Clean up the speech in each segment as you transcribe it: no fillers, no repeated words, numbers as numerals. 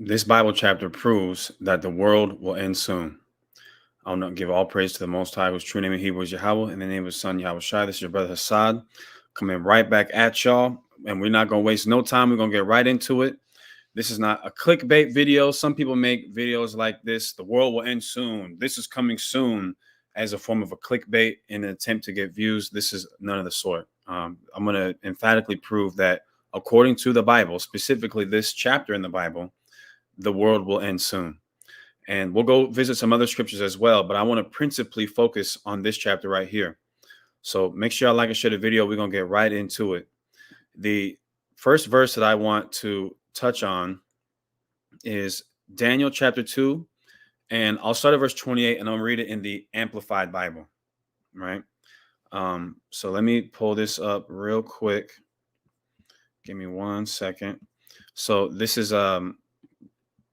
This Bible chapter proves that the world will end soon. I'll not give all praise to the Most High, whose true name in Hebrew is Yahweh, in the name of His Son, Yahweh Shai. This is your brother Hassad, coming right back at y'all. And we're not going to waste no time. We're going to get right into it. This is not a clickbait video. Some people make videos like this. The world will end soon. This is coming soon as a form of a clickbait in an attempt to get views. This is none of the sort. I'm going to emphatically prove that according to the Bible, specifically this chapter in the Bible, the world will end soon. And we'll go visit some other scriptures as well, but I want to principally focus on this chapter right here. So make sure y'all like and share the video. We're going to get right into it. The first verse that I want to touch on is Daniel chapter 2, and I'll start at verse 28, and I'll read it in the Amplified Bible, right? So let me pull this up real quick. Give me 1 second. So this is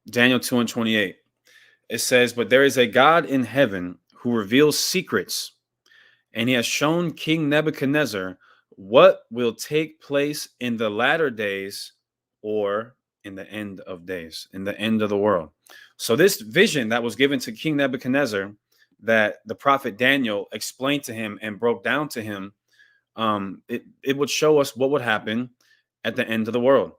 Daniel 2 and 28. It says, "But there is a God in heaven who reveals secrets, and he has shown King Nebuchadnezzar what will take place in the latter days, or in the end of days, in the end of the world." So this vision that was given to King Nebuchadnezzar, that the prophet Daniel explained to him and broke down to him, it would show us what would happen at the end of the world.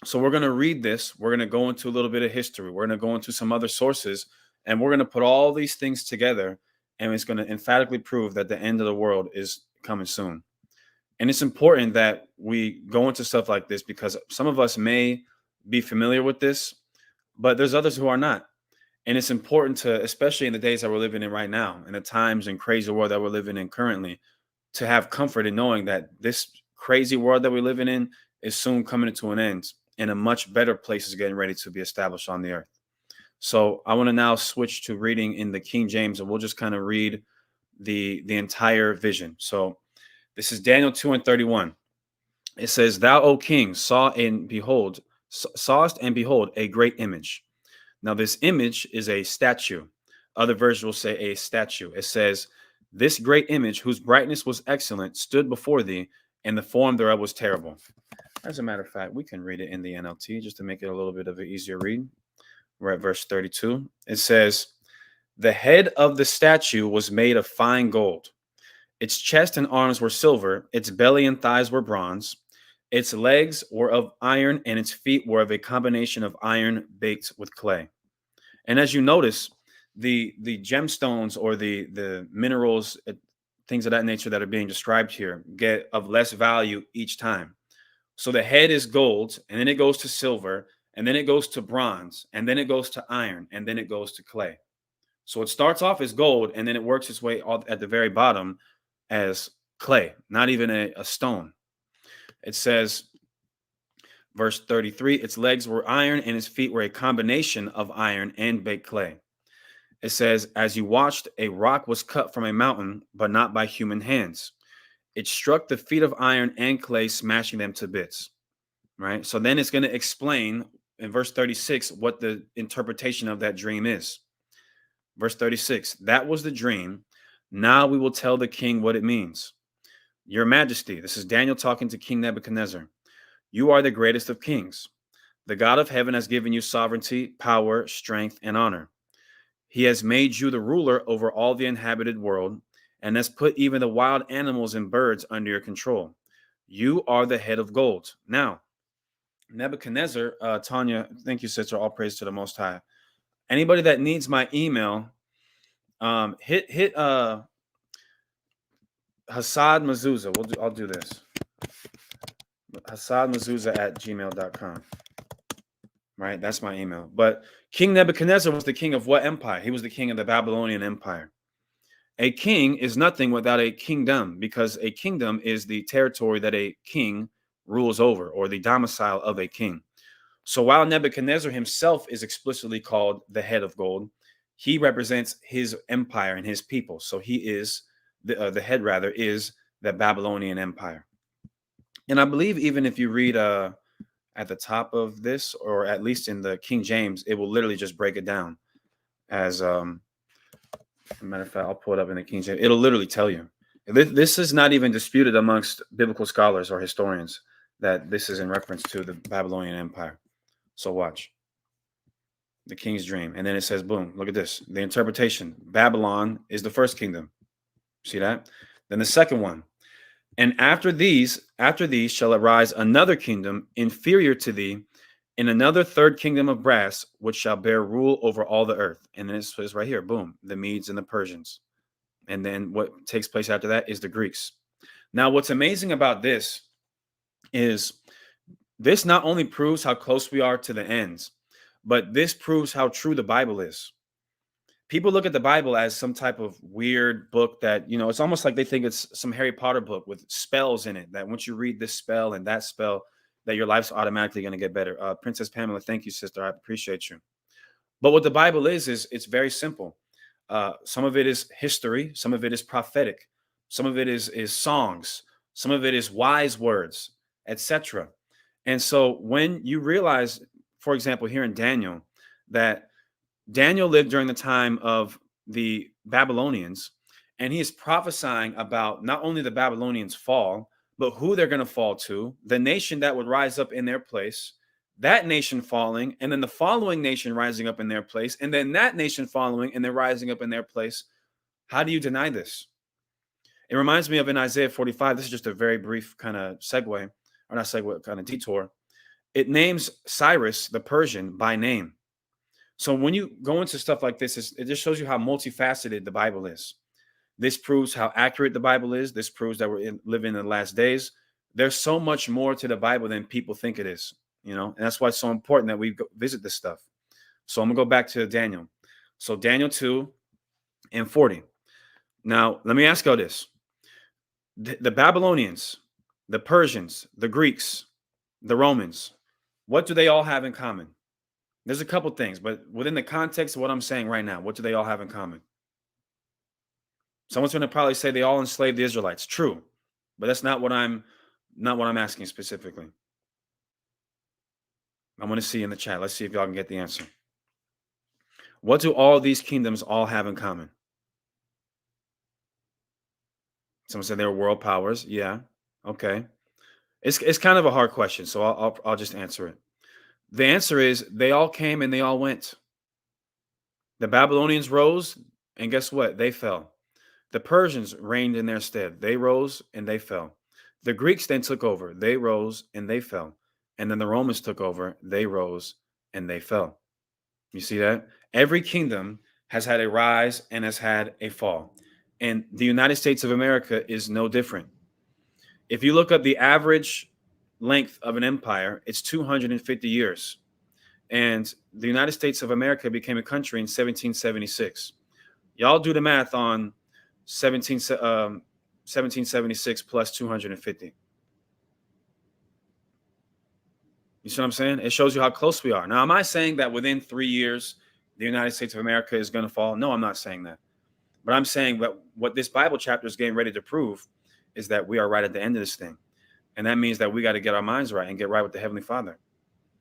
So we're going to read this. We're going to go into a little bit of history. We're going to go into some other sources, and we're going to put all these things together, and it's going to emphatically prove that the end of the world is coming soon. And it's important that we go into stuff like this because some of us may be familiar with this, but there's others who are not. And it's important to, especially in the days that we're living in right now, in the times and crazy world that we're living in currently, to have comfort in knowing that this crazy world that we're living in is soon coming to an end, and a much better place is getting ready to be established on the earth. So I want to now switch to reading in the King James, and we'll just kind of read the entire vision. So this is Daniel 2 and 31. It says, "Thou, O king, sawest and behold a great image." Now this image is a statue. Other versions will say a statue. It says, "This great image, whose brightness was excellent, stood before thee, and the form thereof was terrible." As a matter of fact, we can read it in the NLT just to make it a little bit of an easier read. We're at verse 32. It says, "The head of the statue was made of fine gold. Its chest and arms were silver. Its belly and thighs were bronze. Its legs were of iron, and its feet were of a combination of iron baked with clay." And as you notice, the gemstones or the minerals, things of that nature that are being described here, get of less value each time. So the head is gold, and then it goes to silver, and then it goes to bronze, and then it goes to iron, and then it goes to clay. So it starts off as gold, and then it works its way all at the very bottom as clay, not even a stone. It says, verse 33, "Its legs were iron, and its feet were a combination of iron and baked clay." It says, "As you watched, a rock was cut from a mountain, but not by human hands. It struck the feet of iron and clay, smashing them to bits." Right? So then it's going to explain in verse 36 what the interpretation of that dream is. Verse 36, "That was the dream. Now we will tell the king what it means. Your Majesty," this is Daniel talking to King Nebuchadnezzar, "you are the greatest of kings. The God of heaven has given you sovereignty, power, strength, and honor. He has made you the ruler over all the inhabited world, and has put even the wild animals and birds under your control. You are the head of gold." Now, Nebuchadnezzar, Tanya, thank you, sister. All praise to the Most High. Anybody that needs my email, hit Hassad Mezuzah. I'll do this. HassadMezuzah@gmail.com. Right, that's my email. But King Nebuchadnezzar was the king of what empire? He was the king of the Babylonian Empire. A king is nothing without a kingdom, because a kingdom is the territory that a king rules over, or the domicile of a king. So while Nebuchadnezzar himself is explicitly called the head of gold, he represents his empire and his people. So he is the head, rather, is the Babylonian Empire. And I believe even if you read at the top of this, or at least in the King James, it will literally just break it down as as a matter of fact, I'll pull it up in the King James. It'll literally tell you. This is not even disputed amongst biblical scholars or historians that this is in reference to the Babylonian Empire. So watch. The king's dream. And then it says, boom, look at this. The interpretation. Babylon is the first kingdom. See that? Then the second one. And after these shall arise another kingdom inferior to thee, and another third kingdom of brass, which shall bear rule over all the earth. And then it says right here, boom, the Medes and the Persians. And then what takes place after that is the Greeks. Now, what's amazing about this is this not only proves how close we are to the ends, but this proves how true the Bible is. People look at the Bible as some type of weird book that, it's almost like they think it's some Harry Potter book with spells in it, that once you read this spell and that spell, that your life's automatically going to get better. Princess Pamela, thank you, sister. I appreciate you. But what the Bible is it's very simple. Some of it is history. Some of it is prophetic. Some of it is songs. Some of it is wise words, etc. And so when you realize, for example, here in Daniel, that Daniel lived during the time of the Babylonians, and he is prophesying about not only the Babylonians' fall, but who they're going to fall to, the nation that would rise up in their place, that nation falling, and then the following nation rising up in their place, and then that nation following and then rising up in their place. How do you deny this? It reminds me of in Isaiah 45. This is just a very brief kind of segue, or not segue, kind of detour. It names Cyrus the Persian by name. So when you go into stuff like this, it just shows you how multifaceted the Bible is. This proves how accurate the Bible is. This proves that we're living in the last days. There's so much more to the Bible than people think it is, and that's why it's so important that we go visit this stuff. So I'm going to go back to Daniel. So Daniel 2 and 40. Now, let me ask you this. The Babylonians, the Persians, the Greeks, the Romans, what do they all have in common? There's a couple things, but within the context of what I'm saying right now, what do they all have in common? Someone's going to probably say they all enslaved the Israelites. True, but that's not what I'm asking specifically. I want to see in the chat. Let's see if y'all can get the answer. What do all these kingdoms all have in common? Someone said they were world powers. Yeah. Okay. It's kind of a hard question, so I'll just answer it. The answer is they all came and they all went. The Babylonians rose, and guess what? They fell. The Persians reigned in their stead. They rose and they fell. The Greeks then took over. They rose and they fell. And then the Romans took over. They rose and they fell. You see that? Every kingdom has had a rise and has had a fall. And the United States of America is no different. If you look up the average length of an empire, it's 250 years. And the United States of America became a country in 1776. Y'all do the math on 1776 plus 250. You see what I'm saying? It shows you how close we are. Now, am I saying that within 3 years, the United States of America is going to fall? No, I'm not saying that. But I'm saying that what this Bible chapter is getting ready to prove is that we are right at the end of this thing. And that means that we got to get our minds right and get right with the Heavenly Father.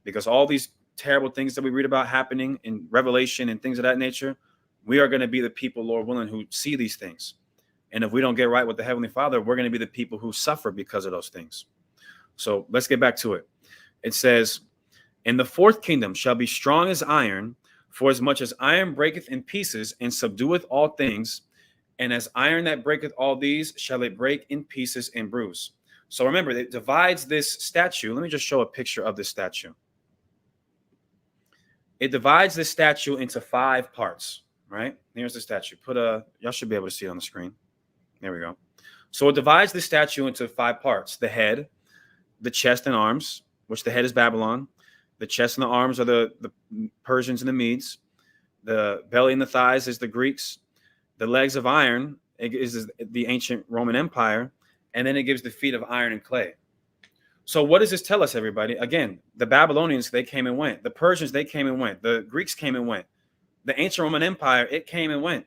Because all these terrible things that we read about happening in Revelation and things of that nature, we are going to be the people, Lord willing, who see these things. And if we don't get right with the Heavenly Father, we're going to be the people who suffer because of those things. So let's get back to it. It says, and the fourth kingdom shall be strong as iron, for as much as iron breaketh in pieces and subdueth all things, and as iron that breaketh all these shall it break in pieces and bruise. So remember, it divides this statue. Let me just show a picture of this statue. It divides this statue into 5 parts, right? Here's the statue. Y'all should be able to see it on the screen. There we go. So it divides the statue into 5 parts. The head, the chest and arms, which the head is Babylon. The chest and the arms are the Persians and the Medes. The belly and the thighs is the Greeks. The legs of iron is the ancient Roman Empire. And then it gives the feet of iron and clay. So what does this tell us, everybody? Again, the Babylonians, they came and went. The Persians, they came and went. The Greeks came and went. The ancient Roman Empire, it came and went.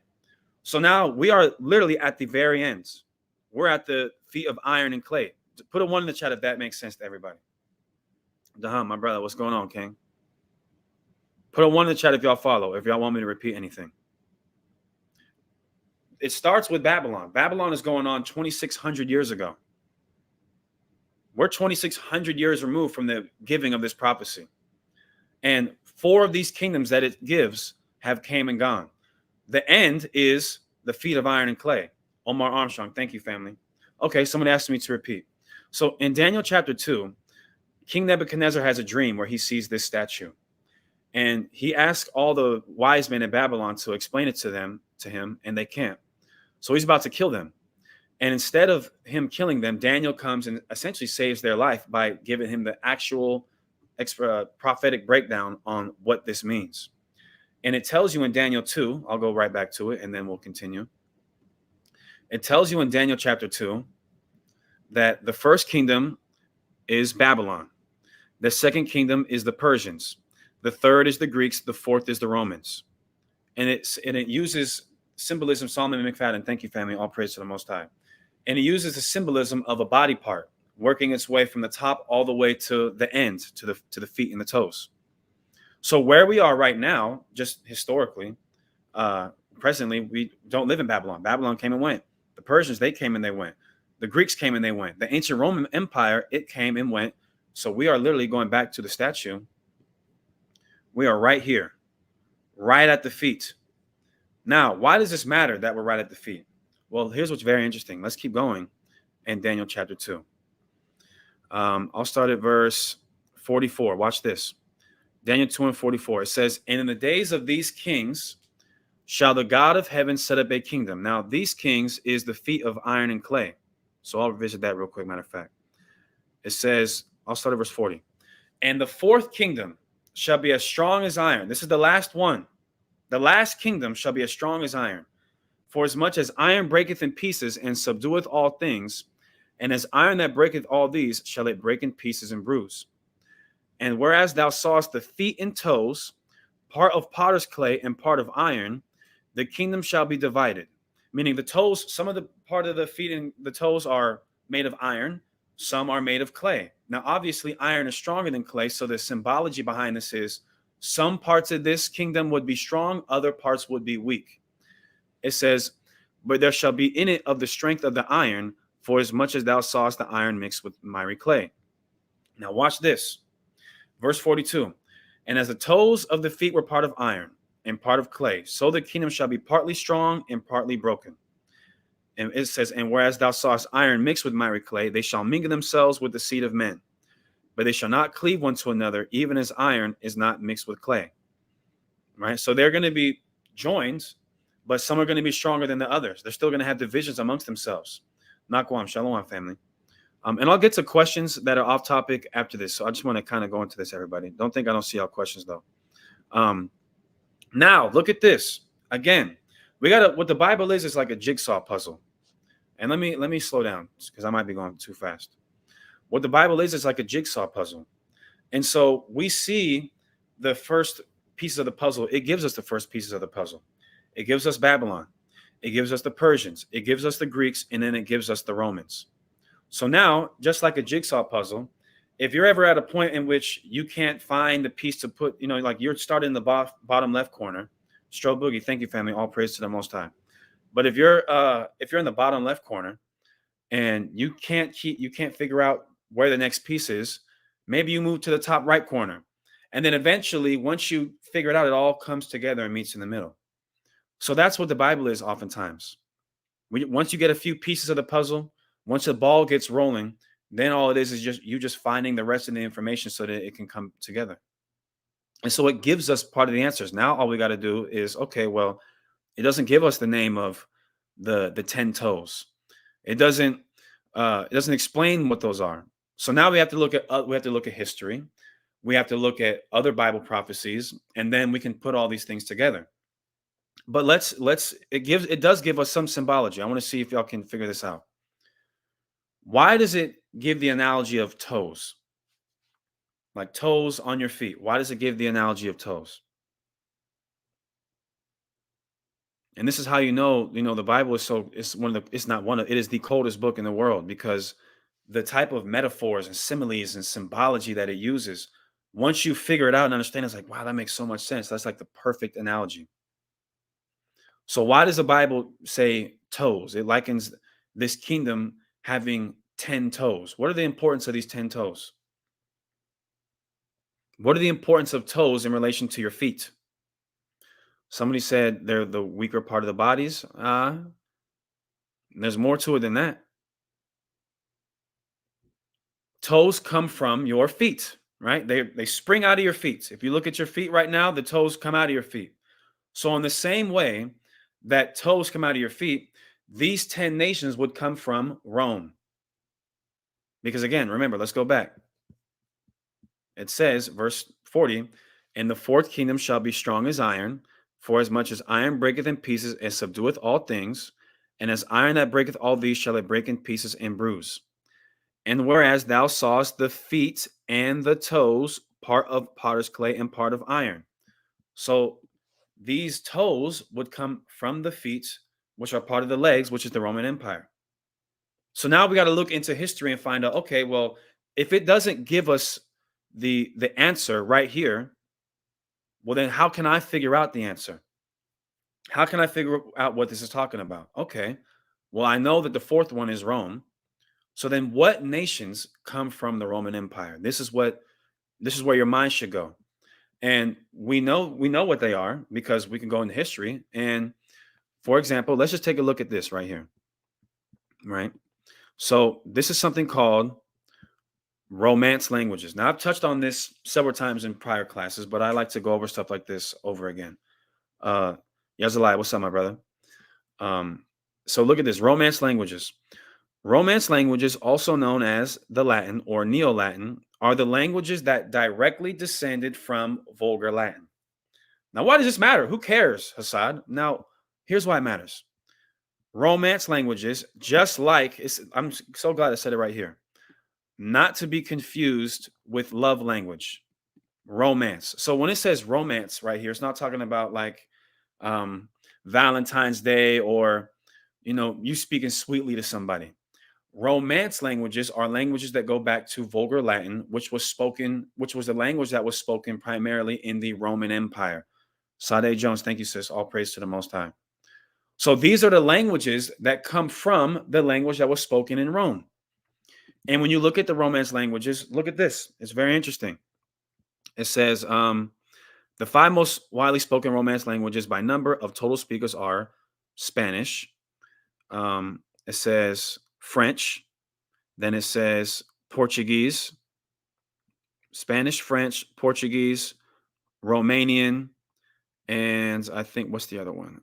So now we are literally at the very ends. We're at the feet of iron and clay. Put a 1 in the chat if that makes sense to everybody. Daham, my brother, what's going on, King? Put a 1 in the chat if y'all follow, if y'all want me to repeat anything. It starts with Babylon. Babylon is going on 2,600 years ago. We're 2,600 years removed from the giving of this prophecy. And 4 of these kingdoms that it gives have came and gone. The end is the feet of iron and clay. Omar Armstrong, thank you, family. Okay, someone asked me to repeat. So in Daniel chapter 2, King Nebuchadnezzar has a dream where he sees this statue. And he asks all the wise men in Babylon to explain it to him, and they can't. So he's about to kill them. And instead of him killing them, Daniel comes and essentially saves their life by giving him the actual prophetic breakdown on what this means. And it tells you in Daniel 2, I'll go right back to it and then we'll continue. It tells you in Daniel chapter 2 that the first kingdom is Babylon. The second kingdom is the Persians. The third is the Greeks. The fourth is the Romans. And it uses symbolism. Solomon McFadden, thank you, family. All praise to the Most High. And it uses the symbolism of a body part working its way from the top all the way to the end, to the feet and the toes. So where we are right now, just historically, presently, we don't live in Babylon. Babylon came and went. The Persians, they came and they went. The Greeks came and they went. The ancient Roman Empire, it came and went. So we are literally going back to the statue. We are right here, right at the feet. Now, why does this matter that we're right at the feet? Well, here's what's very interesting. Let's keep going in Daniel chapter 2. I'll start at verse 44. Watch this. Daniel 2 and 44. It says, and in the days of these kings shall the God of heaven set up a kingdom. Now, these kings is the feet of iron and clay. So I'll revisit that real quick, matter of fact. It says, I'll start at verse 40. And the fourth kingdom shall be as strong as iron. This is the last one. The last kingdom shall be as strong as iron. For as much as iron breaketh in pieces and subdueth all things, and as iron that breaketh all these, shall it break in pieces and bruise. And whereas thou sawest the feet and toes, part of potter's clay and part of iron, the kingdom shall be divided. Meaning the toes, some of the part of the feet and the toes are made of iron, some are made of clay. Now, obviously, iron is stronger than clay, so the symbology behind this is some parts of this kingdom would be strong, other parts would be weak. It says, but there shall be in it of the strength of the iron, for as much as thou sawest the iron mixed with miry clay. Now, watch this. Verse 42. And as the toes of the feet were part of iron and part of clay, so the kingdom shall be partly strong and partly broken. And it says, and whereas thou sawest iron mixed with miry clay, they shall mingle themselves with the seed of men, but they shall not cleave one to another, even as iron is not mixed with clay. Right? So they're going to be joined, but some are going to be stronger than the others. They're still going to have divisions amongst themselves. Nakwam, shalom, family. And I'll get to questions that are off topic after this. So I just want to kind of go into this, everybody. Don't think I don't see all questions, though. Now, look at this. Again, we got to, what the Bible is like a jigsaw puzzle. And let me slow down because I might be going too fast. What the Bible is like a jigsaw puzzle. And so we see the first pieces of the puzzle. It gives us the first pieces of the puzzle. It gives us Babylon. It gives us the Persians. It gives us the Greeks. And then it gives us the Romans. So now, just like a jigsaw puzzle, if you're ever at a point in which you can't find the piece to put, like you're starting in the bottom left corner, Stro Boogie, thank you, family. All praise to the Most High. But if you're in the bottom left corner and you can't figure out where the next piece is, maybe you move to the top right corner. And then eventually, once you figure it out, it all comes together and meets in the middle. So that's what the Bible is oftentimes. Once you get a few pieces of the puzzle, once the ball gets rolling, then all it is just you just finding the rest of the information so that it can come together. And so it gives us part of the answers. Now all we got to do is, okay, well, it doesn't give us the name of the 10 toes. It doesn't explain what those are. So now we have to look at history. We have to look at other Bible prophecies, and then we can put all these things together. But it does give us some symbology. I want to see if y'all can figure this out. Why does it give the analogy of toes? Like toes on your feet. Why does it give the analogy of toes? And this is how the Bible is it is the coldest book in the world, because the type of metaphors and similes and symbology that it uses, once you figure it out and understand, it's like, wow, that makes so much sense. That's like the perfect analogy. So why does the Bible say toes? It likens this kingdom having 10 toes. What are the importance of these 10 toes? What are the importance of toes in relation to your feet? Somebody said they're the weaker part of the bodies. There's more to it than that. Toes come from your feet, right? They spring out of your feet. If you look at your feet right now, the toes come out of your feet. So in the same way that toes come out of your feet, these 10 nations would come from Rome. Because again, remember, let's go back. It says, verse 40, and the fourth kingdom shall be strong as iron, for as much as iron breaketh in pieces and subdueth all things, and as iron that breaketh all these shall it break in pieces and bruise. And whereas thou sawest the feet and the toes, part of potter's clay and part of iron. So these toes would come from the feet, which are part of the legs, which is the Roman Empire. So now we got to look into history and find out, okay, well, if it doesn't give us the answer right here, well, then how can I figure out the answer? How can I figure out what this is talking about? Okay, well, I know that the fourth one is Rome. So then what nations come from the Roman Empire? This is where your mind should go. And we know what they are because we can go into history. And for example, let's just take a look at this right here. Right. So this is something called Romance languages. Now, I've touched on this several times in prior classes, but I like to go over stuff like this over again. Uh, Yazalai, what's up, my brother? So look at this, Romance languages. Romance languages, also known as the Latin or Neo-Latin, are the languages that directly descended from Vulgar Latin. Now, why does this matter? Who cares, Hassad? Now, here's why it matters. Romance languages, just like, I'm so glad I said it right here, not to be confused with love language, romance. So when it says romance right here, it's not talking about like Valentine's Day or, you speaking sweetly to somebody. Romance languages are languages that go back to Vulgar Latin, which was the language that was spoken primarily in the Roman Empire. Sade Jones, thank you, sis. All praise to the Most High. So these are the languages that come from the language that was spoken in Rome. And when you look at the Romance languages, look at this. It's very interesting. It says the 5 most widely spoken Romance languages by number of total speakers are Spanish. It says French. Then it says Portuguese, Spanish, French, Portuguese, Romanian, and I think what's the other one?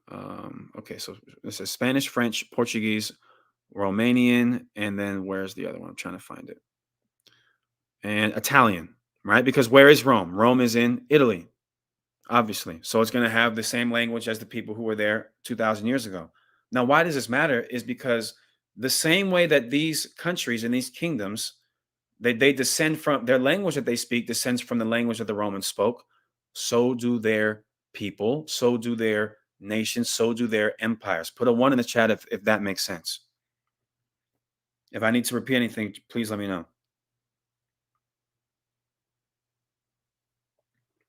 Okay, so it says Spanish, French, Portuguese, Romanian, and then where's the other one? I'm trying to find it. And Italian, right? Because where is Rome? Rome is in Italy, obviously. So it's going to have the same language as the people who were there 2,000 years ago. Now, why does this matter? Is because the same way that these countries and these kingdoms, they descend from their language that they speak descends from the language that the Romans spoke. So do their people, so do their nations, so do their empires. Put a 1 in the chat if that makes sense. If I need to repeat anything, please let me know.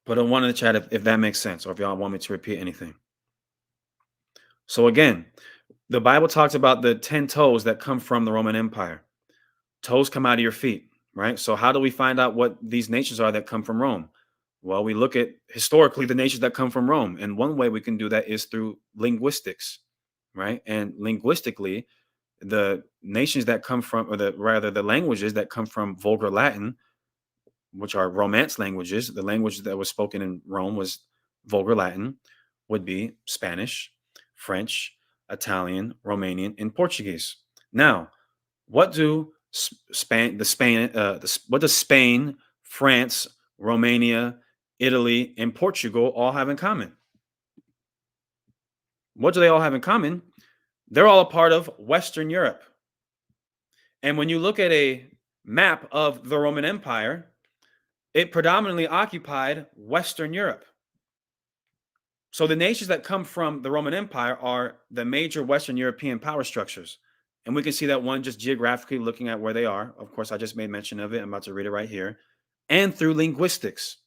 Put a 1 in the chat if that makes sense, or if y'all want me to repeat anything. So again, the Bible talks about the 10 toes that come from the Roman Empire. Toes come out of your feet, right? So how do we find out what these nations are that come from Rome? Well, we look at historically the nations that come from Rome. And one way we can do that is through linguistics, right? And linguistically, the nations that come from, or the languages that come from Vulgar Latin, which are Romance languages, the language that was spoken in Rome was Vulgar Latin, would be Spanish, French, Italian, Romanian, and Portuguese. Now, what do what does Spain, France, Romania, Italy, and Portugal all have in common? What do they all have in common? They're all a part of Western Europe. And when you look at a map of the Roman Empire, it predominantly occupied Western Europe. So the nations that come from the Roman Empire are the major Western European power structures. And we can see that one just geographically looking at where they are. Of course, I just made mention of it. I'm about to read it right here. And through linguistics,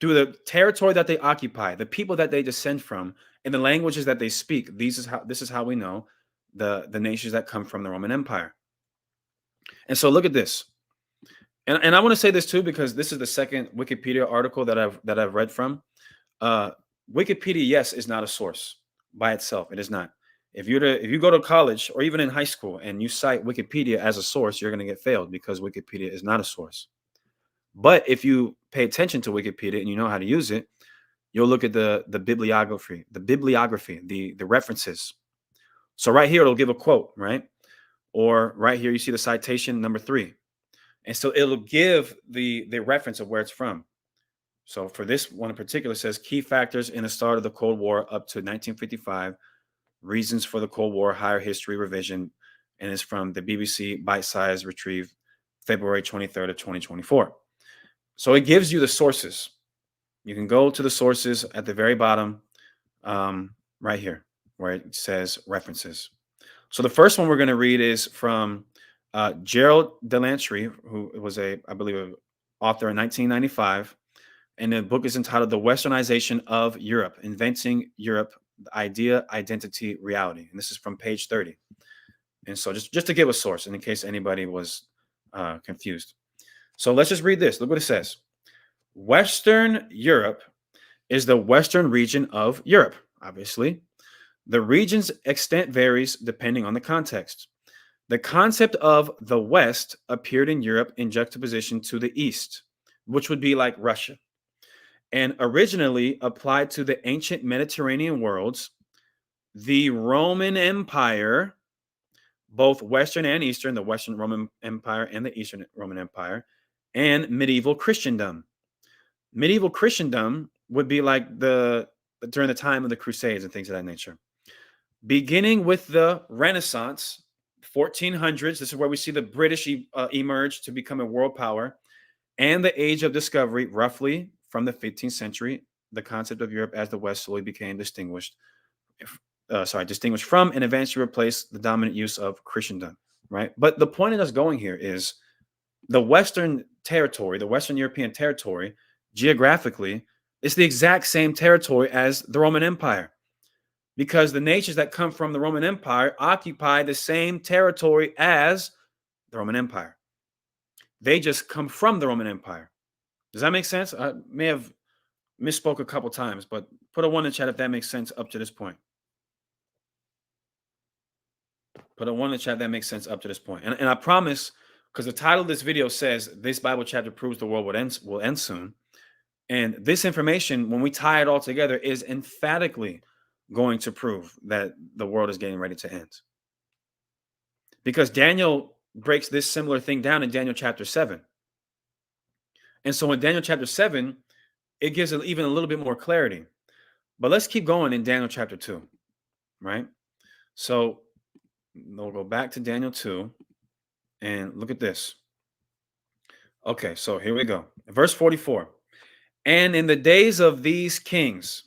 through the territory that they occupy, the people that they descend from, and the languages that they speak. This is how we know the nations that come from the Roman Empire. And so look at this. And I want to say this too, because this is the second Wikipedia article that I've read from. Uh, Wikipedia, yes, is not a source by itself. It is not. If you go to college or even in high school and you cite Wikipedia as a source, you're going to get failed because Wikipedia is not a source. But if you pay attention to Wikipedia and you know how to use it, you'll look at the bibliography, the references. So right here, it'll give a quote, right? Or right here, you see the citation number 3. And so it'll give the reference of where it's from. So for this one in particular, it says key factors in the start of the Cold War up to 1955, reasons for the Cold War, higher history revision, and it's from the BBC Bite Size Retrieve, February 23rd of 2024. So it gives you the sources. You can go to the sources at the very bottom, right here, where it says references. So the first one we're going to read is from Gerald Delantry, who was I believe, an author in 1995. And the book is entitled The Westernization of Europe, Inventing Europe, the Idea, Identity, Reality. And this is from page 30. And so just to give a source, and in case anybody was confused. So let's just read this. Look what it says. Western Europe is the western region of Europe, obviously. The region's extent varies depending on the context. The concept of the West appeared in Europe in juxtaposition to the East, which would be like Russia, and originally applied to the ancient Mediterranean worlds, the Roman Empire, both Western and Eastern, the Western Roman Empire and the Eastern Roman Empire, and medieval Christendom. Medieval Christendom would be like during the time of the Crusades and things of that nature. Beginning with the Renaissance, 1400s, this is where we see the British emerge to become a world power, and the Age of Discovery, roughly from the 15th century, the concept of Europe as the West slowly became distinguished from and eventually replaced the dominant use of Christendom, right? But the point of us going here is the Western territory, the Western European territory, geographically, is the exact same territory as the Roman Empire, because the nations that come from the Roman Empire occupy the same territory as the Roman Empire. They just come from the Roman Empire. Does that make sense? I may have misspoke a couple times, but put a 1 in chat if that makes sense up to this point. Put a 1 in chat that makes sense up to this point. And I promise, because the title of this video says, this Bible chapter proves the world will end soon. And this information, when we tie it all together, is emphatically going to prove that the world is getting ready to end. Because Daniel breaks this similar thing down in Daniel chapter 7. And so in Daniel chapter 7, it gives it even a little bit more clarity. But let's keep going in Daniel chapter 2, right? So we'll go back to Daniel 2 and look at this. Okay, so here we go. Verse 44. And in the days of these kings,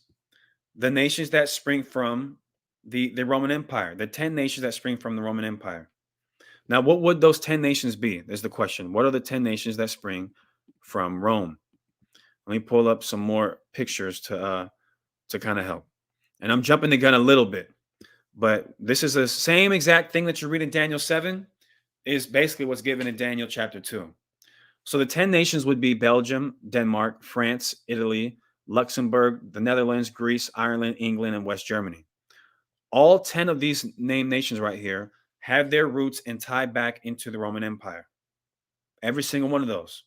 the nations that spring from the Roman Empire, the 10 nations that spring from the Roman Empire. Now, what would those 10 nations be? There's the question. What are the 10 nations that spring from Rome? Let me pull up some more pictures to kind of help. And I'm jumping the gun a little bit, but this is the same exact thing that you read in Daniel 7 is basically what's given in Daniel chapter 2. So the 10 nations would be Belgium, Denmark, France, Italy, Luxembourg, the Netherlands, Greece, Ireland, England, and West Germany. All 10 of these named nations right here have their roots and tie back into the Roman Empire. Every single one of those.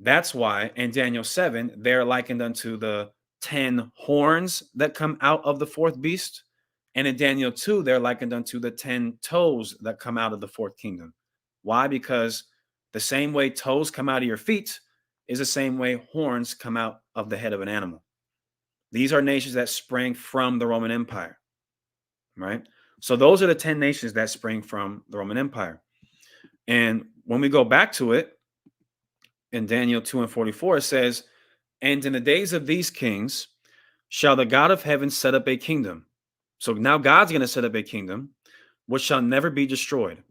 That's why in Daniel 7, they're likened unto the 10 horns that come out of the fourth beast. And in Daniel 2, they're likened unto the 10 toes that come out of the fourth kingdom. Why? Because the same way toes come out of your feet is the same way horns come out of the head of an animal. These are nations that sprang from the Roman Empire, right? So those are the 10 nations that spring from the Roman Empire. And when we go back to it, in Daniel 2 and 44, it says, and in the days of these kings shall the God of heaven set up a kingdom. So now God's going to set up a kingdom which shall never be destroyed.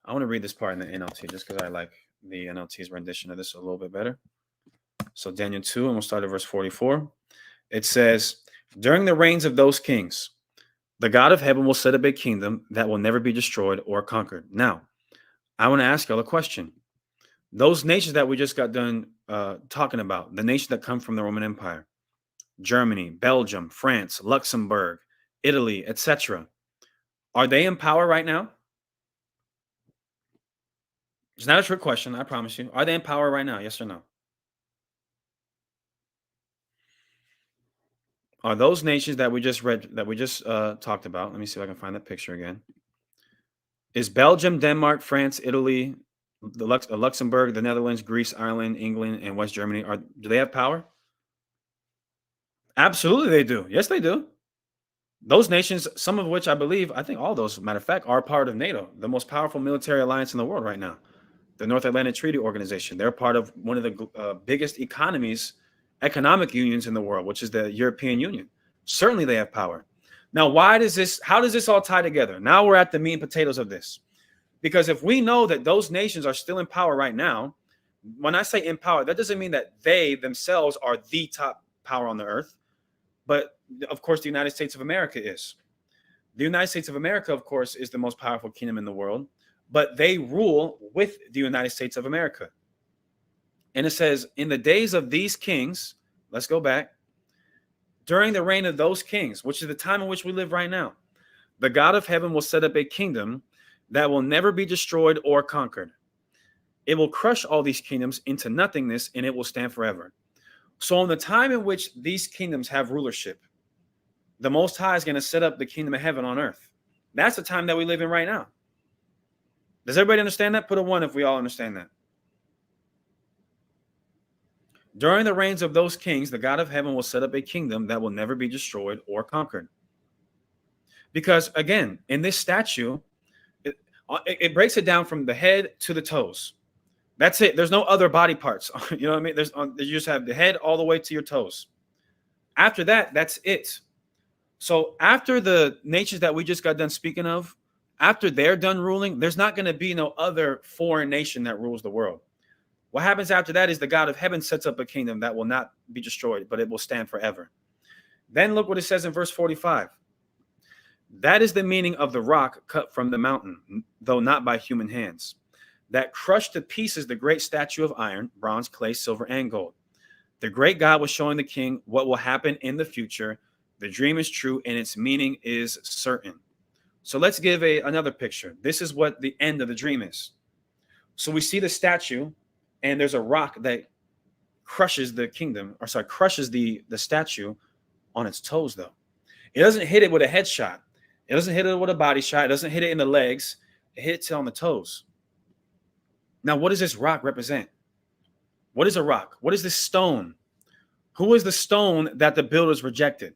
I want to read this part in the NLT just because I like the NLT's rendition of this a little bit better. So Daniel 2, and we'll start at verse 44. It says, during the reigns of those kings, the God of heaven will set up a kingdom that will never be destroyed or conquered. Now, I want to ask y'all a question. Those nations that we just got done talking about, the nations that come from the Roman Empire, Germany, Belgium, France, Luxembourg, Italy, etc. Are they in power right now? It's not a trick question, I promise you. Are they in power right now? Yes or no? Are those nations that we just read, that we just talked about? Let me see if I can find that picture again. Is Belgium, Denmark, France, Italy, Luxembourg, the Netherlands, Greece, Ireland, England, and West Germany, do they have power? Absolutely, they do. Yes, they do. Those nations, some of which I believe, I think all those, matter of fact, are part of NATO, the most powerful military alliance in the world right now, the North Atlantic Treaty Organization. They're part of one of the biggest economic unions in the world, which is the European Union. Certainly they have power. Now, how does this all tie together? Now we're at the meat and potatoes of this. Because if we know that those nations are still in power right now, when I say in power, that doesn't mean that they themselves are the top power on the earth. But of course, the United States of America is. The United States of America, of course, is the most powerful kingdom in the world, but they rule with the United States of America. And it says, in the days of these kings, let's go back, during the reign of those kings, which is the time in which we live right now, the God of heaven will set up a kingdom that will never be destroyed or conquered. It will crush all these kingdoms into nothingness, and it will stand forever. So in the time in which these kingdoms have rulership, the Most High is going to set up the kingdom of heaven on earth. That's the time that we live in right now. Does everybody understand that? Put a 1 if we all understand that. During the reigns of those kings, the God of heaven will set up a kingdom that will never be destroyed or conquered. Because again, in this statue, it breaks it down from the head to the toes. That's it. There's no other body parts. You know what I mean? You just have the head all the way to your toes. After that, that's it. So after the nations that we just got done speaking of, after they're done ruling, there's not going to be no other foreign nation that rules the world. What happens after that is the God of heaven sets up a kingdom that will not be destroyed, but it will stand forever. Then look what it says in verse 45. That is the meaning of the rock cut from the mountain, though not by human hands, that crushed to pieces the great statue of iron, bronze, clay, silver, and gold. The great God was showing the king what will happen in the future. The dream is true and its meaning is certain. So let's give another picture. This is what the end of the dream is. So we see the statue, and there's a rock that crushes the crushes the statue on its toes, though. It doesn't hit it with a headshot. It doesn't hit it with a body shot. It doesn't hit it in the legs. It hits it on the toes. Now, what does this rock represent? What is a rock? What is this stone? Who is the stone that the builders rejected?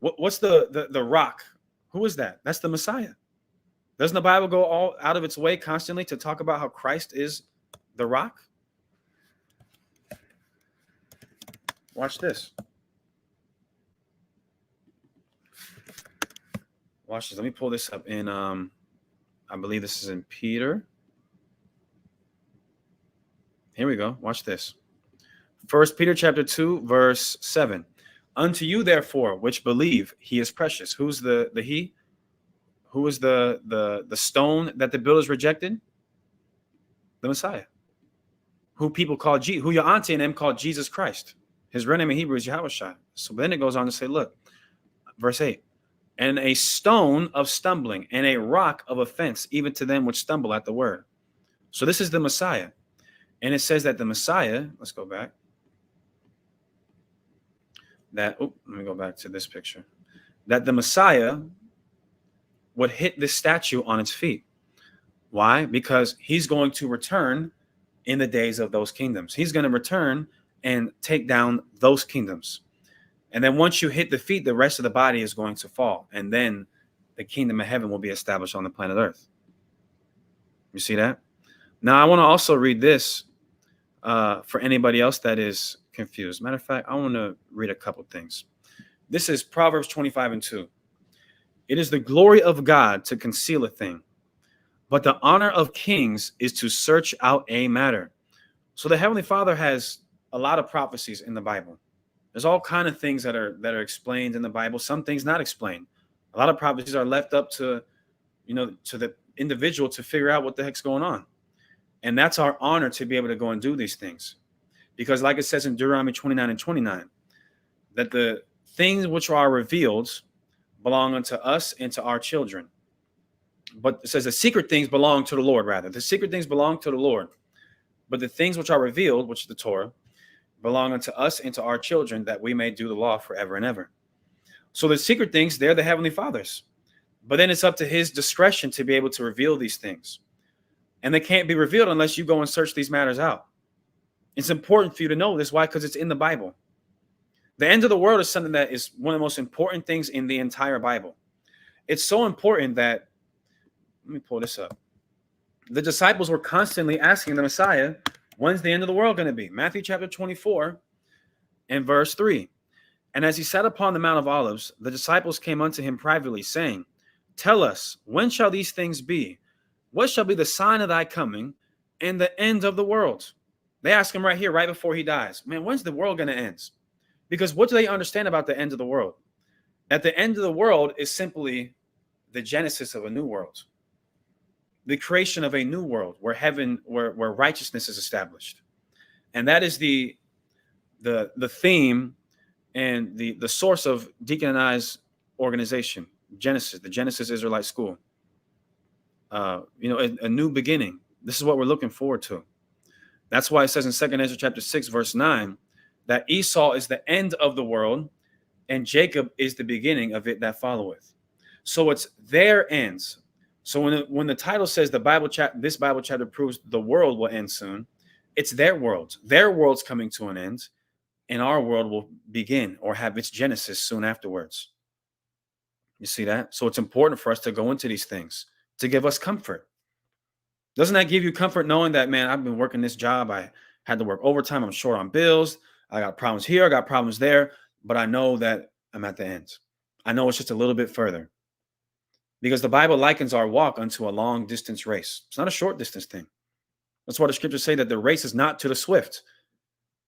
What's the rock? Who is that? That's the Messiah. Doesn't the Bible go all out of its way constantly to talk about how Christ is the rock? Watch this. Watch this. Let me pull this up in, I believe this is in Peter. Here we go. Watch this. 1 Peter chapter 2, verse 7. Unto you, therefore, which believe, he is precious. Who's the he? Who is the stone that the builders rejected? The Messiah. Who people call who your auntie and them called Jesus Christ. His real name in Hebrew is Yahushua. So then it goes on to say, look, verse 8. And a stone of stumbling and a rock of offense, even to them which stumble at the word. So this is the Messiah. And it says that the Messiah, let's go back. Let me go back to this picture. That the Messiah would hit this statue on its feet. Why? Because he's going to return in the days of those kingdoms. He's going to return and take down those kingdoms. And then once you hit the feet, the rest of the body is going to fall. And then the kingdom of heaven will be established on the planet Earth. You see that? Now, I want to also read this for anybody else that is confused. Matter of fact, I want to read a couple things. This is Proverbs 25:2. It is the glory of God to conceal a thing, but the honor of kings is to search out a matter. So the Heavenly Father has a lot of prophecies in the Bible. There's all kind of things that are explained in the Bible. Some things not explained. A lot of prophecies are left up to the individual to figure out what the heck's going on. And that's our honor to be able to go and do these things. Because like it says in Deuteronomy 29 and 29, that the things which are revealed belong unto us and to our children. But it says the secret things belong to the Lord, rather. The secret things belong to the Lord. But the things which are revealed, which is the Torah, belong unto us and to our children, that we may do the law forever and ever. So the secret things, they're the Heavenly Father's. But then it's up to his discretion to be able to reveal these things. And they can't be revealed unless you go and search these matters out. It's important for you to know this. Why? Because it's in the Bible. The end of the world is something that is one of the most important things in the entire Bible. It's so important that, let me pull this up. The disciples were constantly asking the Messiah, when's the end of the world going to be? Matthew chapter 24 and verse 3. And as he sat upon the Mount of Olives, the disciples came unto him privately, saying, tell us, when shall these things be? What shall be the sign of thy coming and the end of the world? They ask him right here, right before he dies, man, when's the world going to end? Because what do they understand about the end of the world? At the end of the world is simply the genesis of a new world, the creation of a new world where heaven, where righteousness is established. And that is the theme and the source of Deacon and I's organization, Genesis, the Genesis Israelite School. A new beginning. This is what we're looking forward to. That's why it says in 2 Ezra chapter 6, verse 9, that Esau is the end of the world and Jacob is the beginning of it that followeth. So it's their ends. So when the title says this Bible chapter proves the world will end soon, it's their world. Their world's coming to an end, and our world will begin or have its genesis soon afterwards. You see that? So it's important for us to go into these things to give us comfort. Doesn't that give you comfort knowing that, man, I've been working this job. I had to work overtime. I'm short on bills. I got problems here. I got problems there. But I know that I'm at the end. I know it's just a little bit further. Because the Bible likens our walk unto a long distance race. It's not a short distance thing. That's why the scriptures say that the race is not to the swift.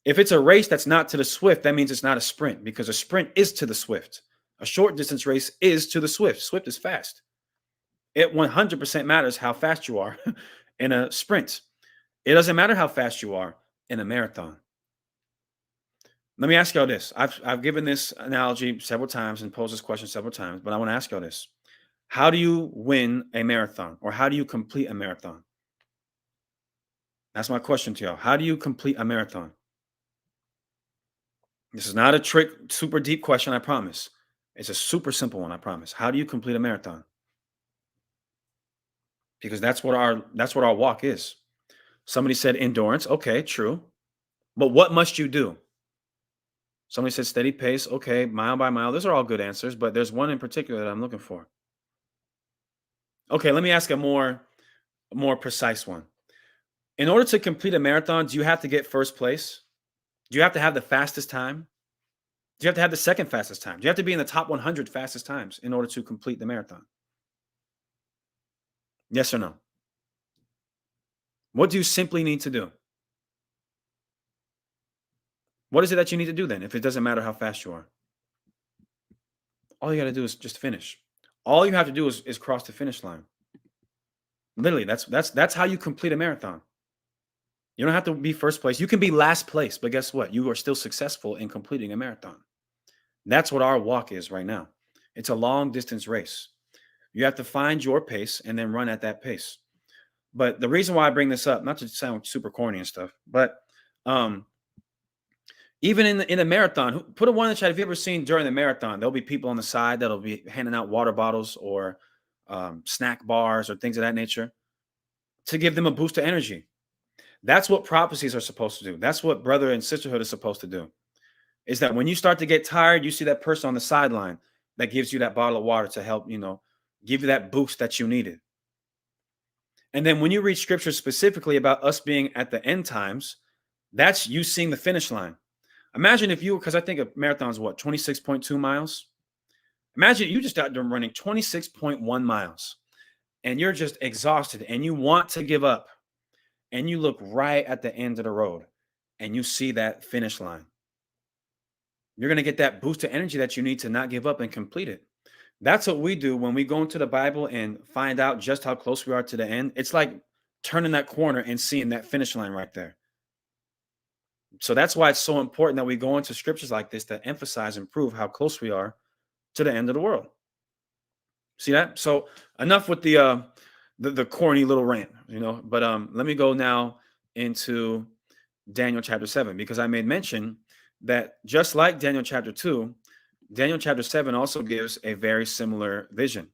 If it's a race that's not to the swift, that means it's not a sprint, because a sprint is to the swift. A short distance race is to the swift. Swift is fast. It 100% matters how fast you are in a sprint. It doesn't matter how fast you are in a marathon. Let me ask y'all this. I've given this analogy several times and posed this question several times, but I want to ask y'all this. How do you win a marathon, or how do you complete a marathon? That's my question to y'all. How do you complete a marathon? This is not a trick, super deep question, I promise. It's a super simple one, I promise. How do you complete a marathon? Because that's what our walk is. Somebody said endurance. Okay, true. But what must you do? Somebody said steady pace. Okay, mile by mile. Those are all good answers, but there's one in particular that I'm looking for. Okay, let me ask a more precise one. In order to complete a marathon, do you have to get first place? Do you have to have the fastest time? Do you have to have the second fastest time? Do you have to be in the top 100 fastest times in order to complete the marathon? Yes or no? What do you simply need to do? What is it that you need to do then, if it doesn't matter how fast you are? All you got to do is just finish. All you have to do is cross the finish line. Literally, that's how you complete a marathon. You don't have to be first place. You can be last place, but guess what? You are still successful in completing a marathon. That's what our walk is right now. It's a long distance race. You have to find your pace and then run at that pace. But the reason why I bring this up, not to sound super corny and stuff, but even in a marathon, put a one in the chat. If you ever seen during the marathon, there'll be people on the side that'll be handing out water bottles or snack bars or things of that nature to give them a boost of energy. That's what prophecies are supposed to do. That's what brother and sisterhood is supposed to do. Is that when you start to get tired, you see that person on the sideline that gives you that bottle of water to help, give you that boost that you needed. And then when you read scripture specifically about us being at the end times, that's you seeing the finish line. Imagine if because I think a marathon is 26.2 miles. Imagine you just got done running 26.1 miles and you're just exhausted and you want to give up. And you look right at the end of the road and you see that finish line. You're going to get that boost of energy that you need to not give up and complete it. That's what we do when we go into the Bible and find out just how close we are to the end. It's like turning that corner and seeing that finish line right there. So that's why it's so important that we go into scriptures like this that emphasize and prove how close we are to the end of the world. See that? So enough with the corny little rant, But let me go now into Daniel chapter 7, because I made mention that just like Daniel chapter 2, Daniel chapter 7 also gives a very similar vision.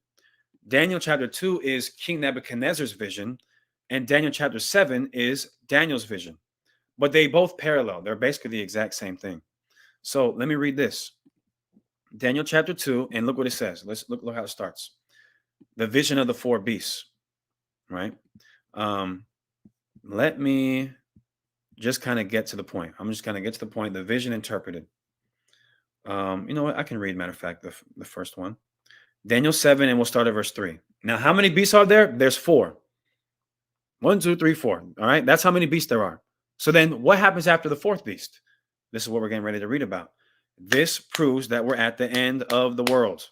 Daniel chapter 2 is King Nebuchadnezzar's vision, and Daniel chapter 7 is Daniel's vision. But they both parallel. They're basically the exact same thing. So let me read this. Daniel chapter 2, and look what it says. Let's look how it starts. The vision of the four beasts, right? Let me just kind of get to the point. I'm just going to get to the point. The vision interpreted. You know what? I can read, matter of fact, the first one. Daniel 7, and we'll start at verse 3. Now, how many beasts are there? There's 4. 1, 2, 3, 4. All right. That's how many beasts there are. So then what happens after the fourth beast? This is what we're getting ready to read about. This proves that we're at the end of the world.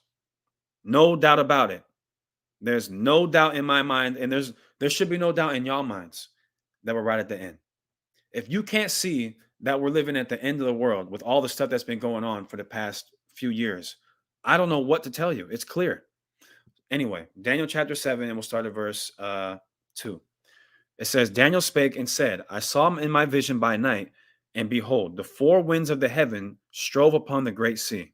No doubt about it. There's no doubt in my mind, and there should be no doubt in y'all minds that we're right at the end. If you can't see that we're living at the end of the world with all the stuff that's been going on for the past few years, I don't know what to tell you. It's clear. Anyway, Daniel chapter 7, and we'll start at verse 2. It says, Daniel spake and said, I saw him in my vision by night, and behold, the 4 winds of the heaven strove upon the great sea.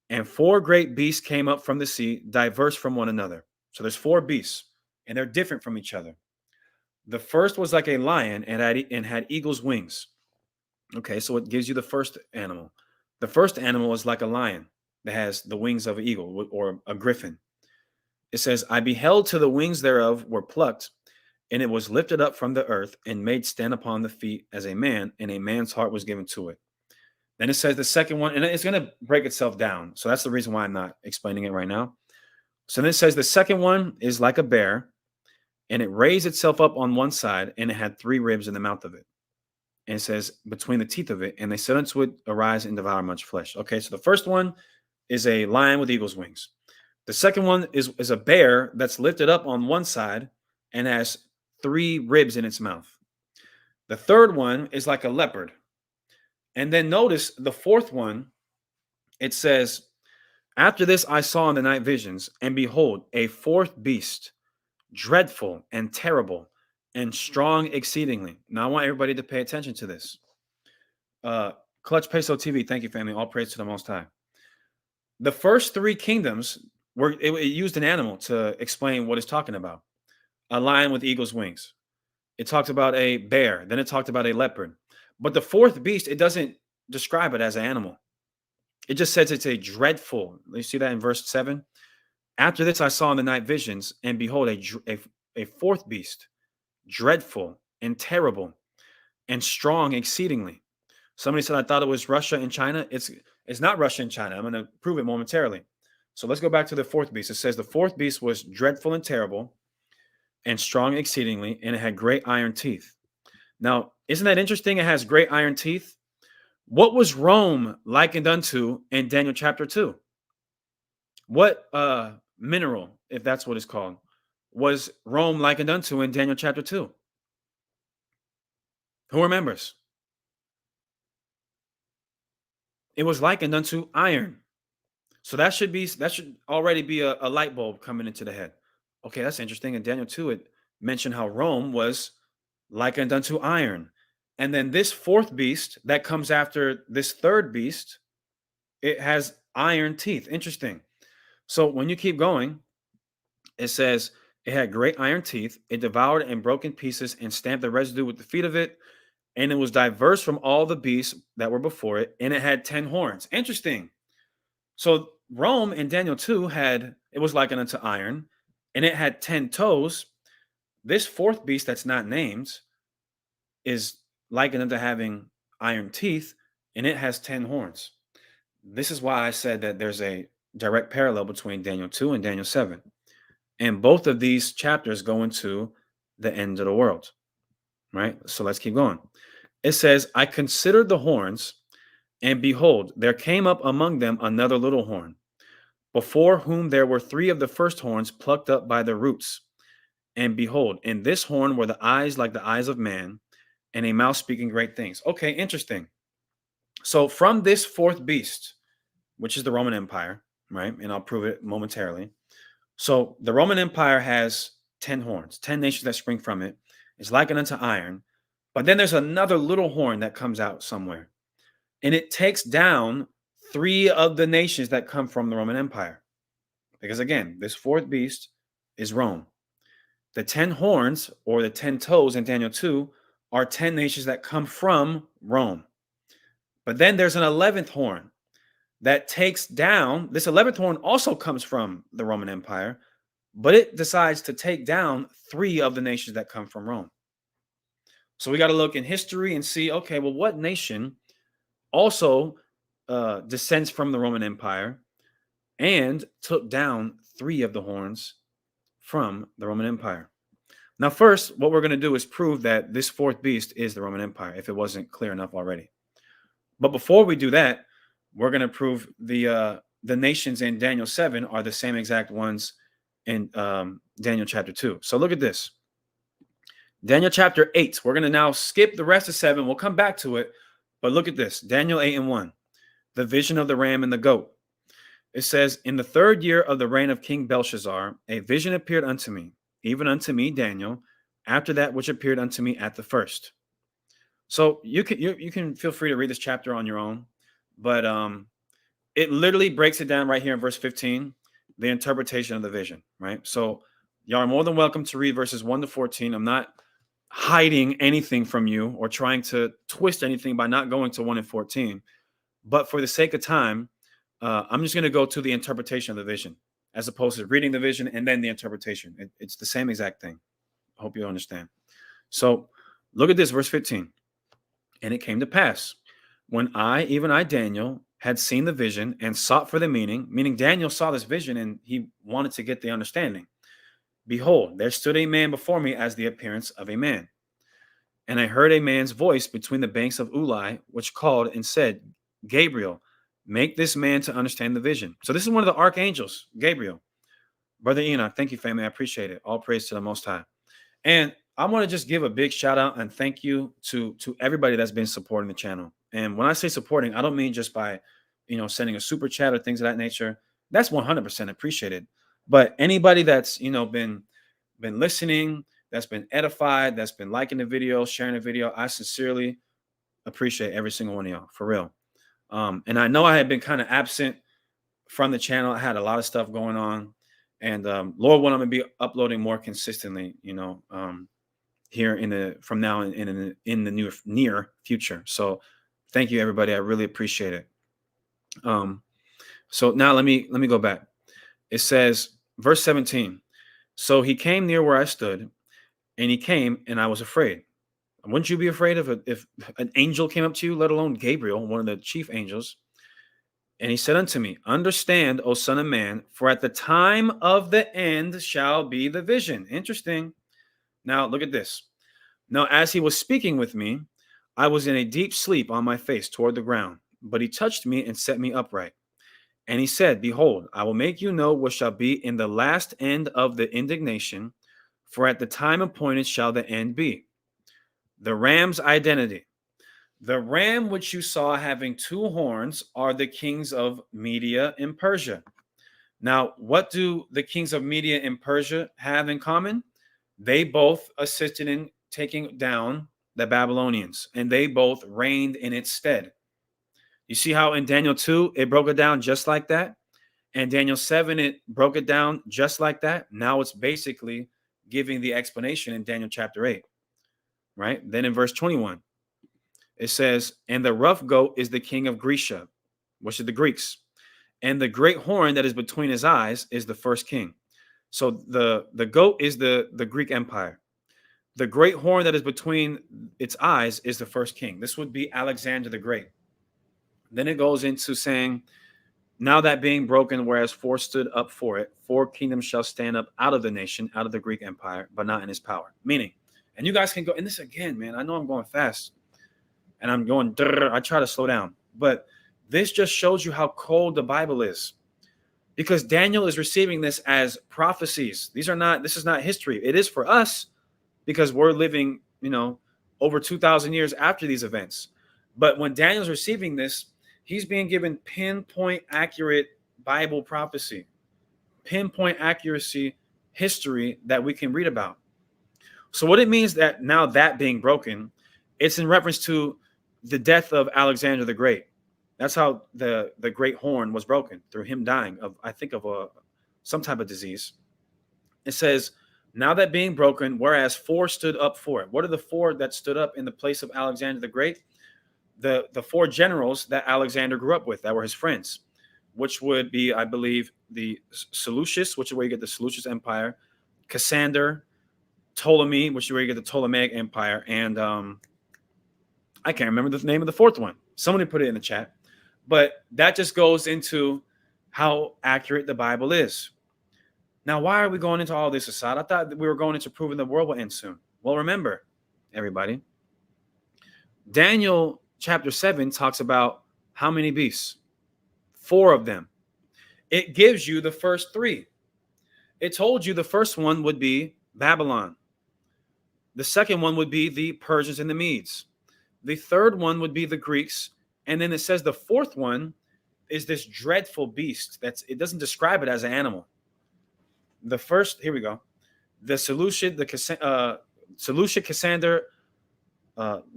And 4 great beasts came up from the sea, diverse from one another. So there's 4 beasts, and they're different from each other. The first was like a lion and had eagle's wings. Okay, so it gives you the first animal. The first animal is like a lion that has the wings of an eagle or a griffin. It says, I beheld till the wings thereof were plucked, and it was lifted up from the earth and made stand upon the feet as a man, and a man's heart was given to it. Then it says the second one, and it's going to break itself down. So that's the reason why I'm not explaining it right now. So then it says the second one is like a bear, and it raised itself up on one side, and it had 3 ribs in the mouth of it. And it says between the teeth of it, and they said unto it, arise and devour much flesh. Okay, so the first one is a lion with eagle's wings. The second one is a bear that's lifted up on one side and has 3 ribs in its mouth. The third one is like a leopard. And then notice the fourth one, it says, after this I saw in the night visions, and behold, a 4th beast, dreadful and terrible and strong exceedingly. Now I want everybody to pay attention to this. Clutch Peso TV, thank you, family. All praise to the Most High. The first 3 kingdoms it used an animal to explain what it's talking about. A lion with eagle's wings. It talked about a bear. Then it talked about a leopard. But the 4th beast, it doesn't describe it as an animal. It just says it's a dreadful. You see that in verse 7? After this, I saw in the night visions, and behold, a 4th beast, dreadful and terrible and strong exceedingly. Somebody said, I thought it was Russia and China. It's not Russia and China. I'm going to prove it momentarily. So let's go back to the 4th beast. It says the 4th beast was dreadful and terrible and strong exceedingly, and it had great iron teeth. Now, isn't that interesting? It has great iron teeth. What was Rome likened unto in Daniel chapter 2? What mineral, if that's what it's called, was Rome likened unto in Daniel chapter 2? Who remembers? It was likened unto iron. So that should already be a light bulb coming into the head. Okay, that's interesting. In Daniel 2, it mentioned how Rome was likened unto iron. And then this 4th beast that comes after this 3rd beast, it has iron teeth. Interesting. So when you keep going, it says it had great iron teeth. It devoured and broke in pieces and stamped the residue with the feet of it. And it was diverse from all the beasts that were before it. And it had 10 horns. Interesting. So Rome in Daniel 2 it was likened unto iron, and it had 10 toes. This 4th beast that's not named is likened unto having iron teeth, and it has 10 horns. This is why I said that there's a direct parallel between Daniel 2 and Daniel 7. And both of these chapters go into the end of the world, right? So let's keep going. It says, I considered the horns, and behold, there came up among them another little horn, before whom there were 3 of the first horns plucked up by the roots. And behold, in this horn were the eyes like the eyes of man, and a mouth speaking great things. Okay, interesting. So from this fourth beast, which is the Roman Empire, right? And I'll prove it momentarily. So the Roman Empire has 10 horns, 10 nations that spring from it. It's likened unto iron. But then there's another little horn that comes out somewhere. And it takes down 3 of the nations that come from the Roman Empire. Because again, this fourth beast is Rome. The 10 horns or the 10 toes in Daniel 2 are 10 nations that come from Rome. But then there's an 11th horn that takes down, this 11th horn also comes from the Roman Empire, but it decides to take down 3 of the nations that come from Rome. So we got to look in history and see, okay, well, what nation also descends from the Roman Empire and took down 3 of the horns from the Roman Empire? Now, first, what we're going to do is prove that this fourth beast is the Roman Empire, if it wasn't clear enough already. But before we do that, we're going to prove the nations in Daniel 7 are the same exact ones in Daniel chapter 2. So look at this. Daniel chapter 8. We're going to now skip the rest of 7. We'll come back to it. But look at this. Daniel 8:1. The vision of the ram and the goat. It says, in the 3rd year of the reign of King Belshazzar, a vision appeared unto me, even unto me, Daniel, after that which appeared unto me at the first. So you can feel free to read this chapter on your own, but it literally breaks it down right here in verse 15, the interpretation of the vision, right? So y'all are more than welcome to read verses 1 to 14. I'm not hiding anything from you or trying to twist anything by not going to 1 and 14. But for the sake of time, I'm just going to go to the interpretation of the vision as opposed to reading the vision and then the interpretation. It's the same exact thing. I hope you understand. So look at this, verse 15. And it came to pass when even I, Daniel, had seen the vision and sought for the meaning Daniel saw this vision and he wanted to get the understanding. Behold, there stood a man before me as the appearance of a man. And I heard a man's voice between the banks of Ulai, which called and said, Gabriel, make this man to understand the vision. So this is one of the archangels, Gabriel. Brother Enoch, thank you, family. I appreciate it. All praise to the Most High. And I want to just give a big shout out and thank you to everybody that's been supporting the channel. And when I say supporting, I don't mean just by, sending a super chat or things of that nature. That's 100% appreciated. But anybody that's, been listening, that's been edified, that's been liking the video, sharing the video, I sincerely appreciate every single one of y'all, for real. And I know I had been kind of absent from the channel. I had a lot of stuff going on. And Lord, when I'm going to be uploading more consistently, here from now in the near future. So thank you, everybody. I really appreciate it. So now let me go back. It says, verse 17. So he came near where I stood, and he came, and I was afraid. Wouldn't you be afraid if an angel came up to you, let alone Gabriel, one of the chief angels? And he said unto me, understand, O son of man, for at the time of the end shall be the vision. Interesting. Now, look at this. Now, as he was speaking with me, I was in a deep sleep on my face toward the ground. But he touched me and set me upright. And he said, behold, I will make you know what shall be in the last end of the indignation, for at the time appointed shall the end be. The ram's identity. The ram which you saw having 2 horns are the kings of Media and Persia. Now, what do the kings of Media and Persia have in common? They both assisted in taking down the Babylonians, and they both reigned in its stead. You see how in Daniel 2, it broke it down just like that? And Daniel 7, it broke it down just like that. Now it's basically giving the explanation in Daniel chapter 8, right? Then in verse 21, it says, and the rough goat is the king of Grecia, which is the Greeks. And the great horn that is between his eyes is the first king. So the goat is the Greek Empire. The great horn that is between its eyes is the first king. This would be Alexander the Great. Then it goes into saying, now that being broken, whereas 4 stood up for it, 4 kingdoms shall stand up out of the nation, out of the Greek Empire, but not in his power. Meaning, and you guys can go, and this again, man, I know I'm going fast. And I'm going, I try to slow down. But this just shows you how cold the Bible is. because Daniel is receiving this as prophecies. This is not history. It is for us because we're living, over 2,000 years after these events. But when Daniel's receiving this, he's being given pinpoint accurate Bible prophecy, pinpoint accuracy history that we can read about. So what it means that now that being broken, it's in reference to the death of Alexander the Great. That's how the great horn was broken, through him dying of, I think, of some type of disease. It says, now that being broken, whereas 4 stood up for it. What are the 4 that stood up in the place of Alexander the Great? The 4 generals that Alexander grew up with, that were his friends, which would be, I believe, the Seleucus, which is where you get the Seleucus Empire, Cassander, Ptolemy, which is where you get the Ptolemaic Empire, and I can't remember the name of the 4th one. Somebody put it in the chat. But that just goes into how accurate the Bible is. Now, why are we going into all this, Assad? I thought that we were going into proving the world will end soon. Well, remember, everybody, Daniel chapter 7 talks about how many beasts? 4 of them. It gives you the first 3. It told you the first one would be Babylon. The second one would be the Persians and the Medes. The third one would be the Greeks. And then it says the 4th one is this dreadful beast. It doesn't describe it as an animal. The first, here we go. The Seleucid, Cassander,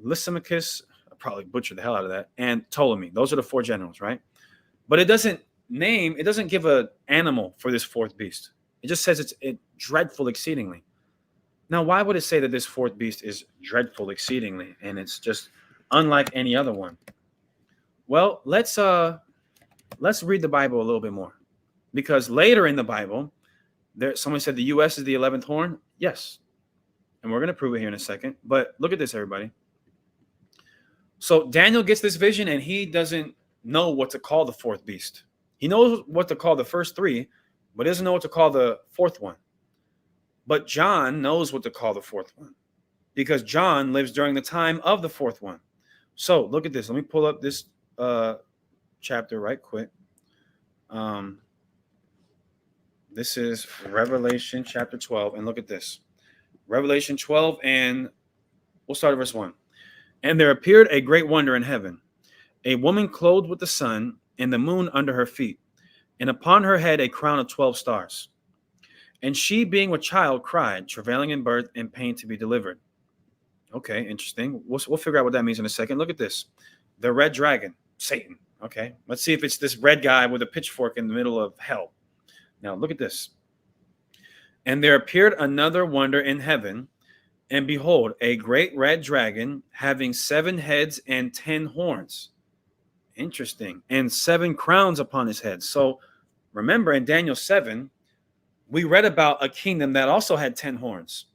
Lysimachus, I probably butchered the hell out of that, and Ptolemy. Those are the 4 generals, right? But it doesn't give an animal for this 4th beast. It just says it's dreadful exceedingly. Now, why would it say that this 4th beast is dreadful exceedingly and it's just unlike any other one? Well, let's read the Bible a little bit more, because later in the Bible, someone said the U.S. is the 11th horn. Yes, and we're going to prove it here in a second. But look at this, everybody. So Daniel gets this vision, and he doesn't know what to call the 4th beast. He knows what to call the first 3, but doesn't know what to call the 4th one. But John knows what to call the 4th one, because John lives during the time of the 4th one. So look at this. Let me pull up this chapter right quick. This is Revelation chapter 12, and look at this. Revelation 12, and we'll start at verse 1. And there appeared a great wonder in heaven, a woman clothed with the sun and the moon under her feet, and upon her head a crown of 12 stars. And she, being with child, cried, travailing in birth and pain to be delivered. Okay, interesting. We'll figure out what that means in a second. Look at this. The red dragon, Satan. Okay, let's see if it's this red guy with a pitchfork in the middle of hell. Now, look at this. And there appeared another wonder in heaven, and behold, a great red dragon having 7 heads and 10 horns. Interesting. And 7 crowns upon his head. So remember, in Daniel 7, we read about a kingdom that also had 10 horns,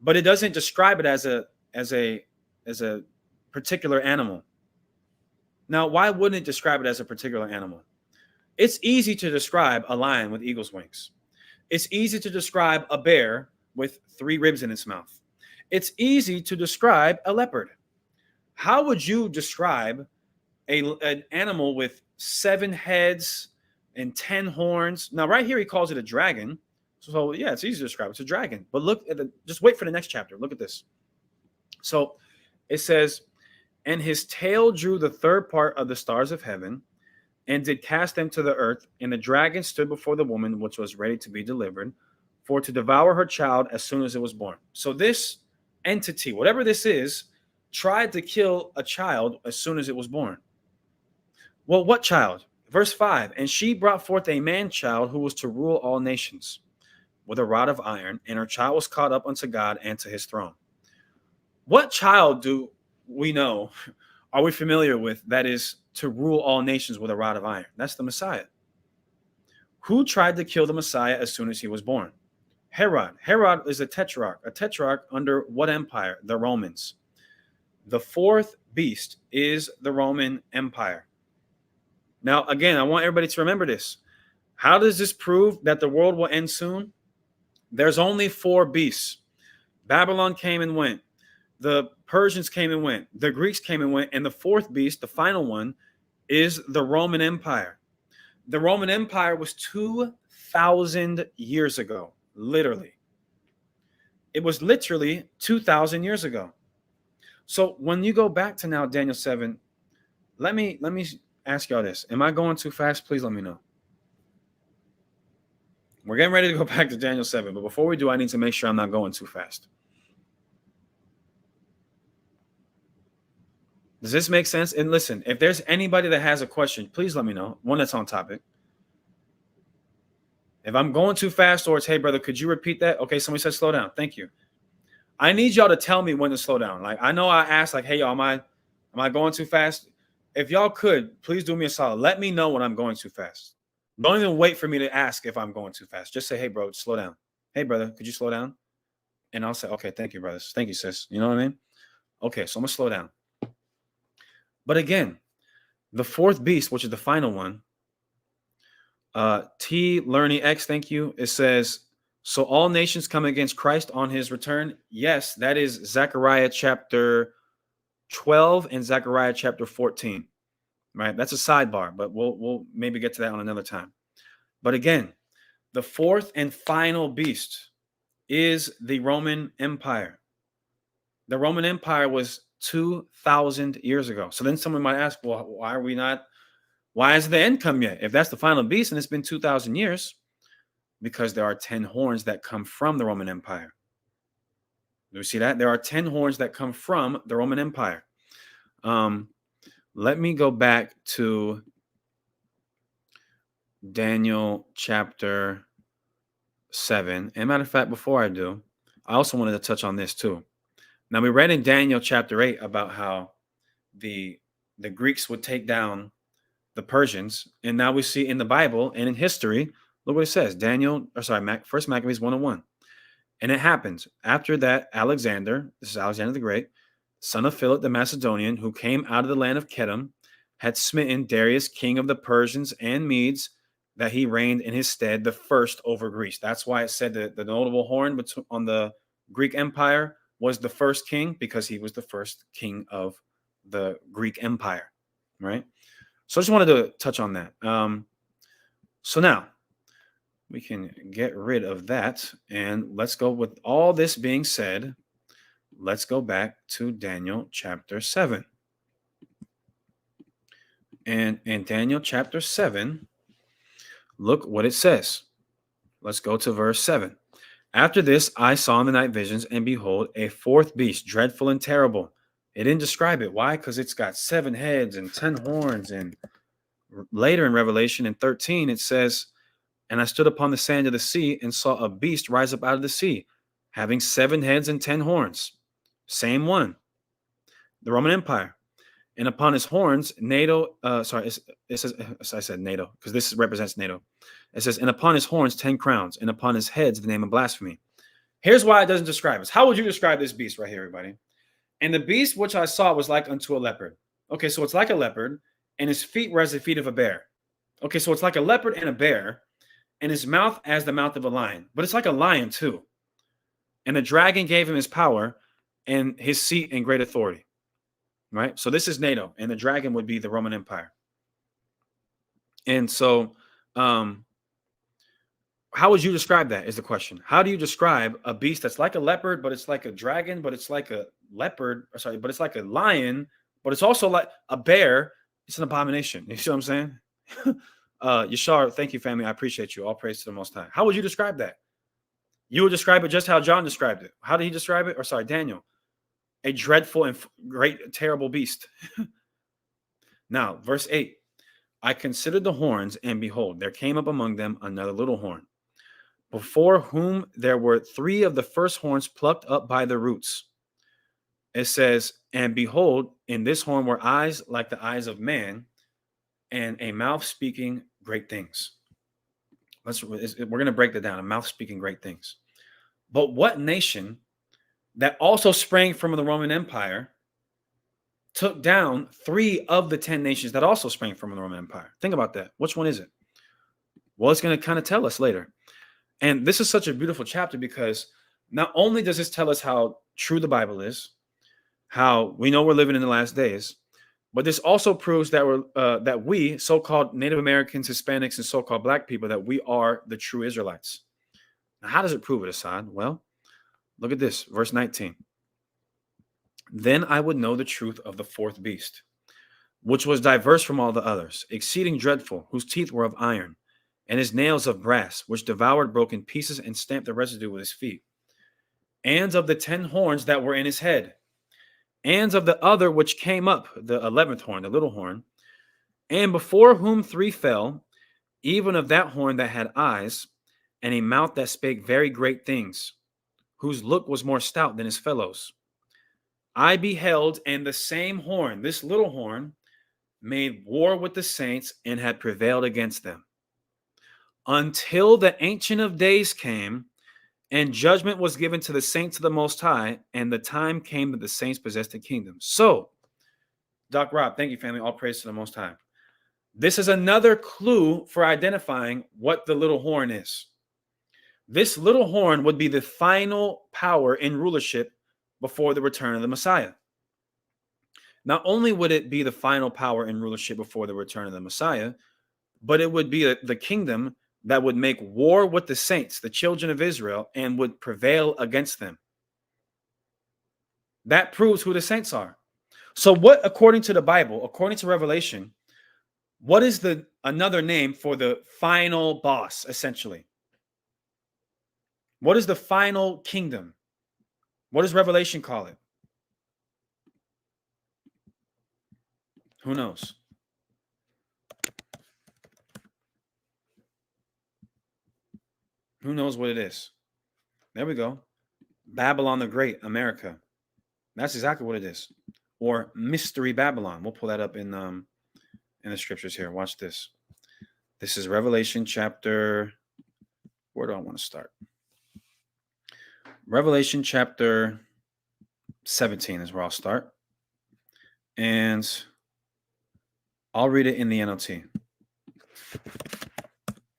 but it doesn't describe it as a particular animal. Now, why wouldn't it describe it as a particular animal? It's easy to describe a lion with eagle's wings. It's easy to describe a bear with 3 ribs in its mouth. It's easy to describe a leopard. How would you describe an animal with 7 heads and 10 horns? Now, right here, he calls it a dragon. So, yeah, it's easy to describe. It's a dragon. But look at just wait for the next chapter. Look at this. So it says, and his tail drew the 3rd part of the stars of heaven and did cast them to the earth. And the dragon stood before the woman, which was ready to be delivered, for to devour her child as soon as it was born. So this entity, whatever this is, tried to kill a child as soon as it was born. Well, what child? Verse 5, and she brought forth a man-child who was to rule all nations with a rod of iron, and her child was caught up unto God and to his throne. What child do we know, are we familiar with, that is to rule all nations with a rod of iron? That's the Messiah. Who tried to kill the Messiah as soon as he was born? Herod. Herod is a tetrarch. A tetrarch under what empire? The Romans. The 4th beast is the Roman Empire. Now, again, I want everybody to remember this. How does this prove that the world will end soon? There's only 4 beasts. Babylon came and went. The Persians came and went. The Greeks came and went. And the 4th beast, the final one, is the Roman Empire. The Roman Empire was 2,000 years ago, literally. It was literally 2,000 years ago. So when you go back to now Daniel 7, let me ask y'all this. Am I going too fast? Please let me know. We're getting ready to go back to Daniel 7, but before we do, I need to make sure I'm not going too fast. Does this make sense? And listen, if there's anybody that has a question, please let me know. One that's on topic. If I'm going too fast, or it's, hey, brother, could you repeat that? Okay, somebody said slow down. Thank you. I need y'all to tell me when to slow down. Like, I know I asked, like, hey, y'all, am I going too fast? If y'all could, please do me a solid. Let me know when I'm going too fast. Don't even wait for me to ask if I'm going too fast. Just say, hey, bro, slow down. Hey, brother, could you slow down? And I'll say, okay, thank you, brothers. Thank you, sis. You know what I mean? Okay, so I'm going to slow down. But again, the fourth beast, which is the final one, T Learning X, thank you. It says, so all nations come against Christ on his return. Yes, that is Zechariah chapter 12 and Zechariah chapter 14. Right? That's a sidebar, but we'll maybe get to that on another time. But again, the fourth and final beast is the Roman Empire. The Roman Empire was 2,000 years ago. So then someone might ask, well, why hasn't the end come yet? If that's the final beast and it's been 2,000 years, because there are 10 horns that come from the Roman Empire. Do we see that? There are 10 horns that come from the Roman Empire. Let me go back to Daniel chapter 7. And matter of fact, before I do, I also wanted to touch on this too. Now, we read in Daniel chapter 8 about how the Greeks would take down the Persians. And now we see in the Bible and in history, look what it says. First Maccabees 1:1. And it happens after that, Alexander, this is Alexander the Great, son of Philip the Macedonian, who came out of the land of Kedem, had smitten Darius, king of the Persians and Medes, that he reigned in his stead the first over Greece. That's why it said that the notable horn on the Greek Empire was the first king, because he was the first king of the Greek Empire, right? So I just wanted to touch on that. So now we can get rid of that, and let's go with all this being said. Let's go back to Daniel chapter 7. And in Daniel chapter 7, look what it says. Let's go to verse 7. After this, I saw in the night visions, and behold, a fourth beast, dreadful and terrible. It didn't describe it. Why? Because it's got 7 heads and 10 horns. And later in Revelation in 13, it says, and I stood upon the sand of the sea and saw a beast rise up out of the sea, having 7 heads and 10 horns. Same one, the Roman Empire. And upon his horns, NATO, it says, I said NATO, because this represents NATO. It says, and upon his horns, 10 crowns, and upon his heads, the name of blasphemy. Here's why it doesn't describe us. How would you describe this beast right here, everybody? And the beast which I saw was like unto a leopard. Okay, so it's like a leopard, and his feet were as the feet of a bear. Okay, so it's like a leopard and a bear, and his mouth as the mouth of a lion. But it's like a lion too. And the dragon gave him his power and his seat and great authority. Right? So this is NATO, and the dragon would be the Roman Empire. And so how would you describe that is the question. How do you describe a beast that's like a leopard, but it's like a dragon, but it's like a leopard, but it's like a lion, but it's also like a bear. It's an abomination. You see what I'm saying? Yashar, thank you, family. I appreciate you. All praise to the Most High. How would you describe that? You would describe it just how John described it. How did he describe it? Daniel. A dreadful and great, terrible beast. Now, verse 8. I considered the horns, and behold, there came up among them another little horn, before whom there were 3 of the first horns plucked up by the roots. It says, and behold, in this horn were eyes like the eyes of man, and a mouth speaking great things. We're going to break that down. A mouth speaking great things. But what nation that also sprang from the Roman Empire took down 3 of the 10 nations that also sprang from the Roman Empire? Think about that. Which one is it? Well, it's going to kind of tell us later. And this is such a beautiful chapter, because not only does this tell us how true the Bible is, how we know we're living in the last days, But this also proves that we, so-called Native Americans, Hispanics, and so-called Black people, that we are the true Israelites. Now, how does it prove it, Assad? Well, look at this, verse 19. Then I would know the truth of the fourth beast, which was diverse from all the others, exceeding dreadful, whose teeth were of iron, and his nails of brass, which devoured, broke in pieces, and stamped the residue with his feet. And of the 10 horns that were in his head, and of the other which came up, the 11th horn, the little horn, and before whom 3 fell, even of that horn that had eyes, and a mouth that spake very great things, whose look was more stout than his fellows. I beheld, and the same horn, this little horn, made war with the saints and had prevailed against them, until the Ancient of Days came, and judgment was given to the saints of the Most High, and the time came that the saints possessed the kingdom. So, Doc Rob, thank you, family. All praise to the Most High. This is another clue for identifying what the little horn is. This little horn would be the final power in rulership before the return of the Messiah. Not only would it be the final power in rulership before the return of the Messiah, but it would be the kingdom that would make war with the saints, the children of Israel, and would prevail against them. That proves who the saints are. So what, according to the Bible, according to Revelation, what is another name for the final boss, essentially? What is the final kingdom? What does Revelation call it? Who knows? Who knows what it is? There we go. Babylon the Great, America. That's exactly what it is. Or Mystery Babylon. We'll pull that up in the scriptures here. Watch this. This is Revelation chapter. Where do I want to start? Revelation chapter 17 is where I'll start. And I'll read it in the NLT.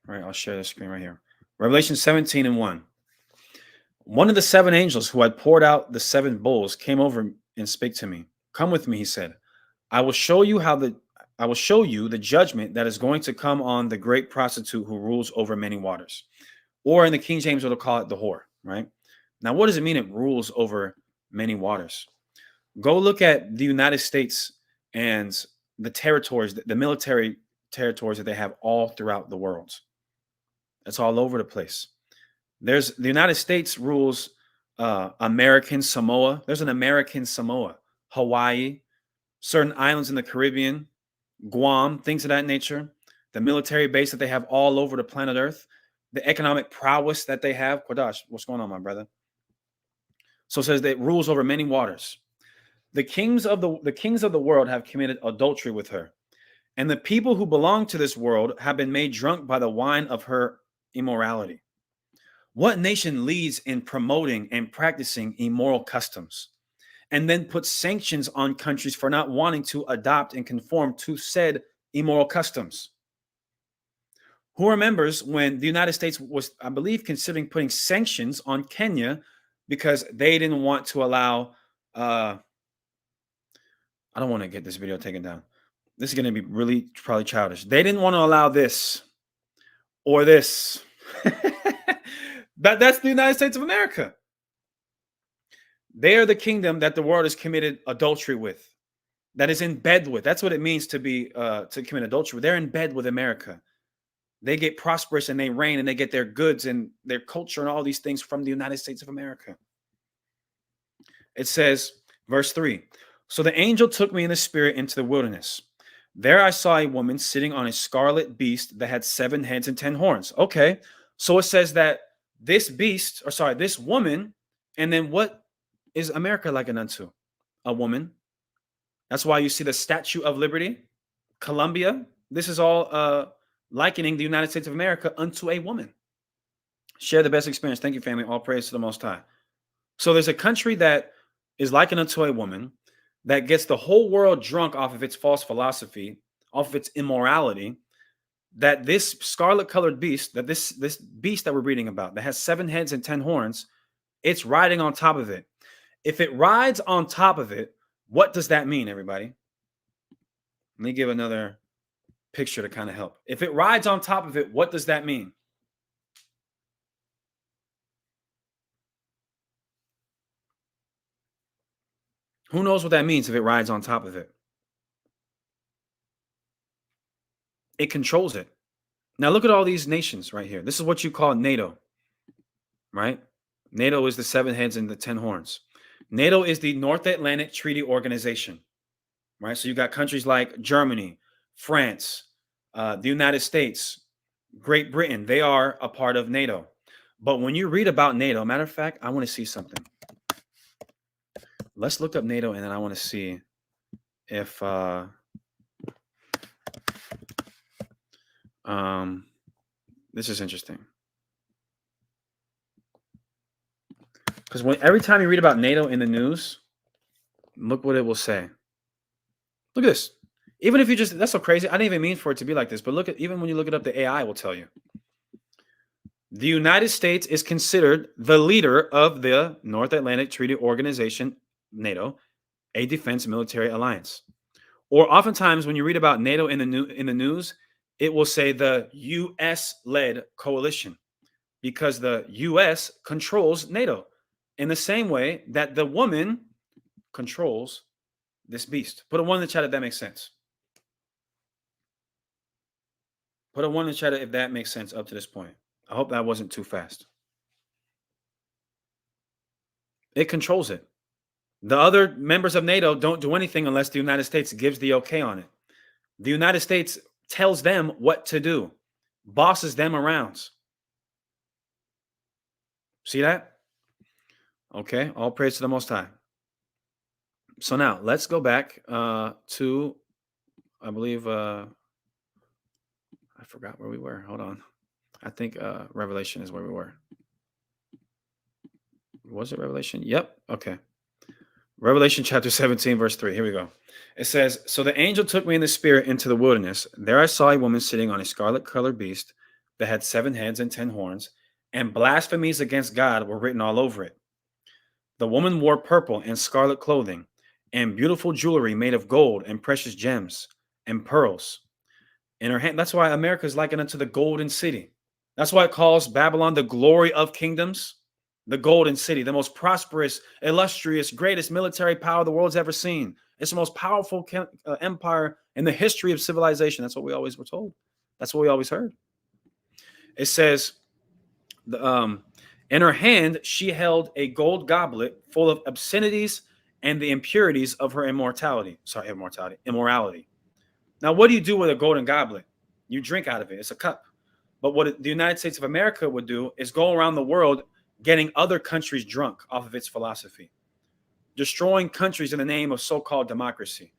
All right, I'll share the screen right here. Revelation 17 and 1. One of the 7 angels who had poured out the 7 bowls came over and spake to me. Come with me, he said. I will show you the judgment that is going to come on the great prostitute who rules over many waters. Or in the King James, it'll call it the whore, right? Now, what does it mean it rules over many waters? Go look at the United States and the territories, the military territories that they have all throughout the world. It's all over the place. The United States rules American Samoa. There's an American Samoa, Hawaii, certain islands in the Caribbean, Guam, things of that nature. The military base that they have all over the planet Earth, the economic prowess that they have. Kodash, what's going on, my brother? So it says that it rules over many waters. The kings of the world have committed adultery with her, and the people who belong to this world have been made drunk by the wine of her immorality. What nation leads in promoting and practicing immoral customs, and then puts sanctions on countries for not wanting to adopt and conform to said immoral customs? Who remembers when the United States was, I believe, considering putting sanctions on Kenya because they didn't want to allow, I don't want to get this video taken down. This is going to be really probably childish. They didn't want to allow this or this. That's the United States of America. They are the kingdom that the world has committed adultery with, that is in bed with. That's what it means to commit adultery. They're in bed with America. They get prosperous and they reign and they get their goods and their culture and all these things from the United States of America. It says, verse 3, so the angel took me in the spirit into the wilderness. There I saw a woman sitting on a scarlet beast that had 7 heads and 10 horns. Okay, so it says that this woman, and then what is America likened unto? A woman. That's why you see the Statue of Liberty, Columbia. This is all likening the United States of America unto a woman. Share the best experience. Thank you, family. All praise to the Most High. So there's a country that is likened unto a woman that gets the whole world drunk off of its false philosophy, off of its immorality, that this scarlet colored beast, that this beast that we're reading about, that has 7 heads and 10 horns, it's riding on top of it. If it rides on top of it, what does that mean, everybody? Let me give another picture to kind of help. If it rides on top of it, what does that mean? Who knows what that means if it rides on top of it? It controls it. Now look at all these nations right here. This is what you call NATO, right? NATO is the 7 heads and the 10 horns. NATO is the North Atlantic Treaty Organization, right? So you got countries like Germany, France, the United States, Great Britain. They are a part of NATO. But when you read about NATO, matter of fact, I want to see something. Let's look up NATO, and then I want to see if this is interesting. Because every time you read about NATO in the news, look what it will say. Look at this. Even if you just, that's so crazy. I didn't even mean for it to be like this, but look at, even when you look it up, the AI will tell you. The United States is considered the leader of the North Atlantic Treaty Organization, NATO, a defense military alliance. Or oftentimes when you read about NATO in the news, it will say the U.S.-led coalition, because the U.S. controls NATO in the same way that the woman controls this beast. Put a 1 in the chat if that makes sense. Put a 1 in the chat if that makes sense up to this point. I hope that wasn't too fast. It controls it. The other members of NATO don't do anything unless the United States gives the okay on it. The United States tells them what to do, bosses them around. See that? Okay, all praise to the Most High. So now let's go back to, I believe, I forgot where we were. Hold on. I think Revelation is where we were. Was it Revelation? Yep. Okay. Revelation chapter 17, verse 3. Here we go. It says, so the angel took me in the spirit into the wilderness. There I saw a woman sitting on a scarlet-colored beast that had 7 heads and 10 horns, and blasphemies against God were written all over it. The woman wore purple and scarlet clothing, and beautiful jewelry made of gold and precious gems and pearls in her hand. That's why America is likened unto the golden city. That's why it calls Babylon the glory of kingdoms, the golden city, the most prosperous, illustrious, greatest military power the world's ever seen. It's the most powerful empire in the history of civilization. That's what we always were told. That's what we always heard. It says, in her hand, she held a gold goblet full of obscenities and the impurities of her immorality. Now, what do you do with a golden goblet? You drink out of it. It's a cup. But what the United States of America would do is go around the world getting other countries drunk off of its philosophy, destroying countries in the name of so-called democracy.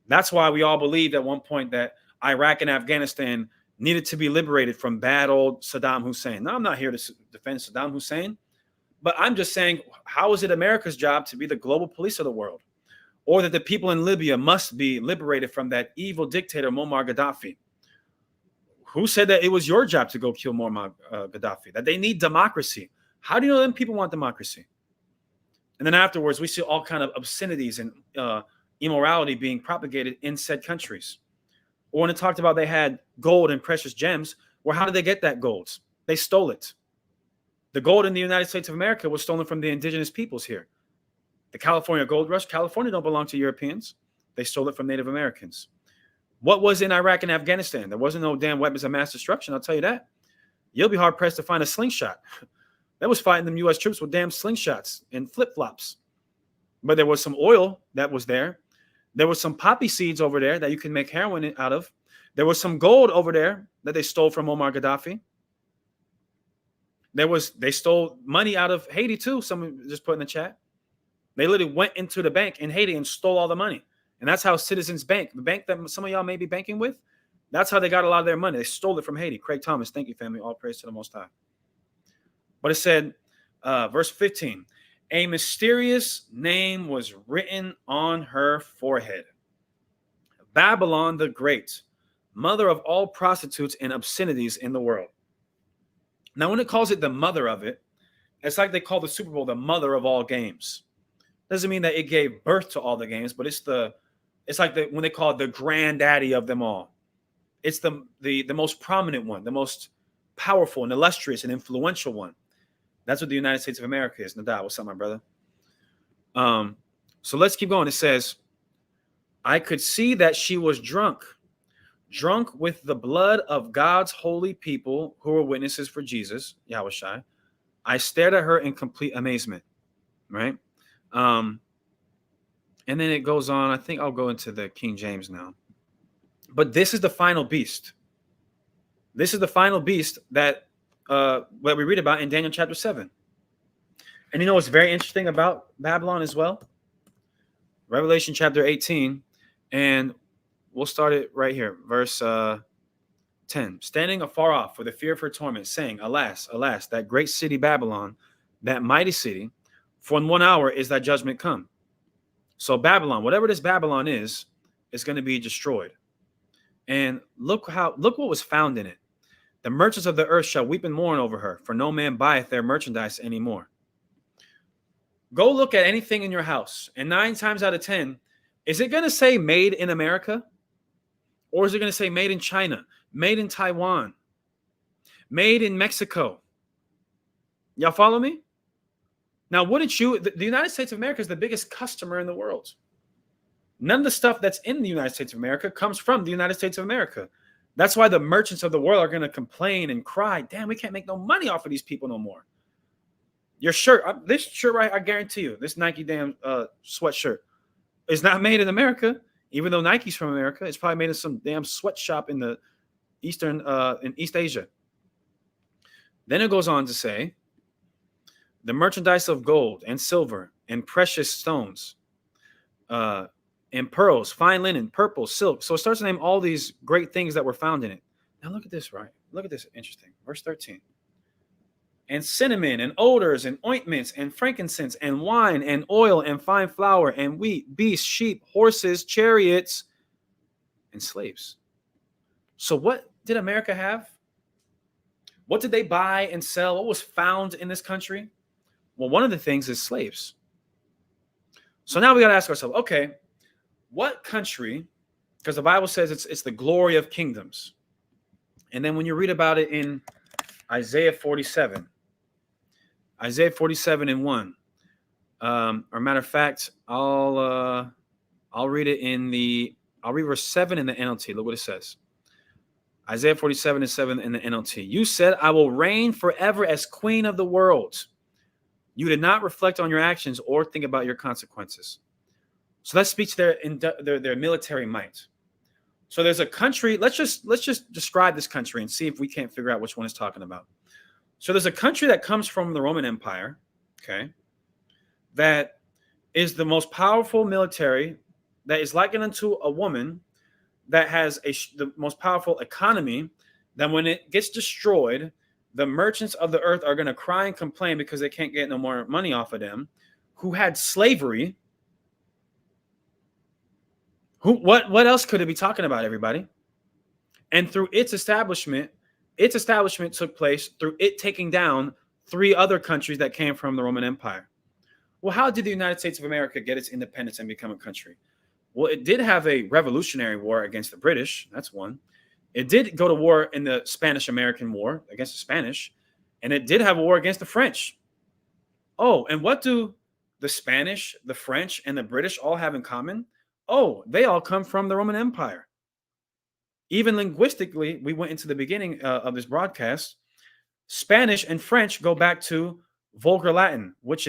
That's why we all believed at one point that Iraq and Afghanistan needed to be liberated from bad old Saddam Hussein. Now, I'm not here to defend Saddam Hussein, but I'm just saying, how is it America's job to be the global police of the world? Or that the people in Libya must be liberated from that evil dictator, Muammar Gaddafi? Who said that it was your job to go kill Muammar Gaddafi? That they need democracy? How do you know them people want democracy? And then afterwards, we see all kind of obscenities and immorality being propagated in said countries. Or when it talked about they had gold and precious gems, well, how did they get that gold? They stole it. The gold in the United States of America was stolen from the indigenous peoples here. The California gold rush, California don't belong to Europeans. They stole it from Native Americans. What was in Iraq and Afghanistan? There wasn't no damn weapons of mass destruction, I'll tell you that. You'll be hard-pressed to find a slingshot. That was fighting them U.S. troops with damn slingshots and flip-flops. But there was some oil that was there. There was some poppy seeds over there that you can make heroin out of. There was some gold over there that they stole from Muammar Gaddafi. They stole money out of Haiti too. Someone just put in the chat. They literally went into the bank in Haiti and stole all the money. And that's how Citizens Bank, the bank that some of y'all may be banking with, that's how they got a lot of their money. They stole it from Haiti. Craig Thomas, thank you, family. All praise to the Most High. But it said, verse 15, a mysterious name was written on her forehead. Babylon the Great, mother of all prostitutes and obscenities in the world. Now, when it calls it the mother of it, it's like they call the Super Bowl the mother of all games. Doesn't mean that it gave birth to all the games, but it's the It's like when they call it the granddaddy of them all. It's the most prominent one, the most powerful and illustrious and influential one. That's what the United States of America is. No doubt. What's up, my brother? So let's keep going. It says, I could see that she was drunk with the blood of God's holy people who were witnesses for Jesus, Yahushua. I stared at her in complete amazement, right? And then it goes on. I think I'll go into the King James now. But this is the final beast. This is the final beast that we read about in Daniel chapter 7. And you know what's very interesting about Babylon as well? Revelation chapter 18, and we'll start it right here, verse 10. Standing afar off for the fear of her torment, saying, Alas, alas, that great city Babylon, that mighty city, for in 1 hour is that judgment come. So Babylon, whatever this Babylon is going to be destroyed. And look what was found in it. The merchants of the earth shall weep and mourn over her, for no man buyeth their merchandise anymore. Go look at anything in your house, and 9 times out of 10, is it going to say made in America? Or is it going to say made in China, made in Taiwan, made in Mexico? Y'all follow me? Now, wouldn't you? The United States of America is the biggest customer in the world. None of the stuff that's in the United States of America comes from the United States of America. That's why the merchants of the world are going to complain and cry, damn, we can't make no money off of these people no more. Your shirt, this shirt right, I guarantee you, this Nike damn sweatshirt is not made in America, even though Nike's from America. It's probably made in some damn sweatshop in the in East Asia. Then it goes on to say, the merchandise of gold and silver and precious stones, and pearls, fine linen, purple, silk. So it starts to name all these great things that were found in it. Now look at this, right? Look at this, interesting. Verse 13. And cinnamon and odors and ointments and frankincense and wine and oil and fine flour and wheat, beasts, sheep, horses, chariots, and slaves. So what did America have? What did they buy and sell? What was found in this country? Well, one of the things is slaves. So now we got to ask ourselves, okay, what country, because the Bible says it's the glory of kingdoms. And then when you read about it in Isaiah 47 and 1, or matter of fact, I'll read it I'll read verse 7 in the NLT. Look what it says. Isaiah 47 and 7 in the NLT. You said, I will reign forever as queen of the world. You did not reflect on your actions or think about your consequences. So that speaks to their military might. So there's a country. Let's just describe this country and see if we can't figure out which one it's talking about. So there's a country that comes from the Roman Empire, okay, that is the most powerful military, that is likened unto a woman, that has the most powerful economy, that when it gets destroyed, the merchants of the earth are going to cry and complain because they can't get no more money off of them, who had slavery. What else could it be talking about, everybody? And through its establishment took place through it taking down 3 other countries that came from the Roman Empire. Well, how did the United States of America get its independence and become a country? Well, it did have a revolutionary war against the British. That's one. It did go to war in the Spanish-American War against the Spanish, and it did have a war against the French. Oh, and what do the Spanish, the French, and the British all have in common? Oh, they all come from the Roman Empire. Even linguistically, we went into the beginning of this broadcast. Spanish and French go back to Vulgar Latin, which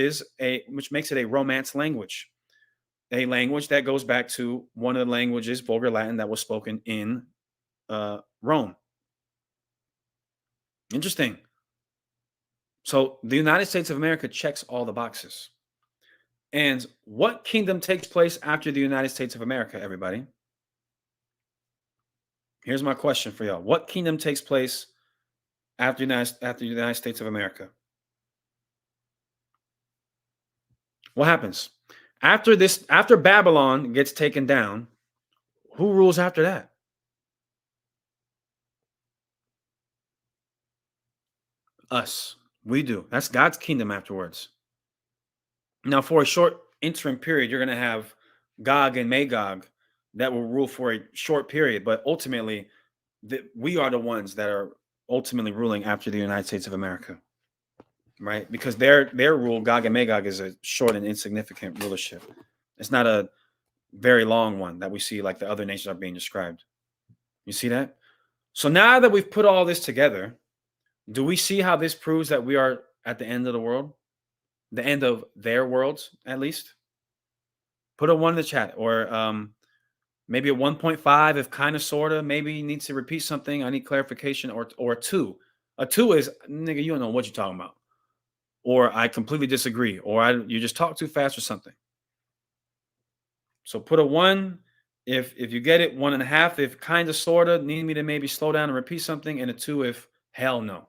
makes it a Romance language, a language that goes back to one of the languages, Vulgar Latin, that was spoken in Rome. Interesting. So the United States of America checks all the boxes. And what kingdom takes place after the United States of America, everybody? Here's my question for y'all. What kingdom takes place after the United States of America? What happens? After Babylon gets taken down, who rules after that? Us. We do. That's God's kingdom afterwards. Now, for a short interim period, you're going to have Gog and Magog that will rule for a short period, but ultimately, we are the ones that are ultimately ruling after the United States of America, right? Because their rule, Gog and Magog, is a short and insignificant rulership. It's not a very long one that we see like the other nations are being described. You see that? So now that we've put all this together, do we see how this proves that we are at the end of the world? The end of their worlds, at least? Put a 1 in the chat, or maybe a 1.5 if kind of, sort of, maybe needs to repeat something. I need clarification, or a 2. A 2 is, nigga, you don't know what you're talking about. Or I completely disagree, or you just talk too fast or something. So put a 1 if you get it, 1.5 if kind of, sort of, need me to maybe slow down and repeat something, and a 2 if hell no.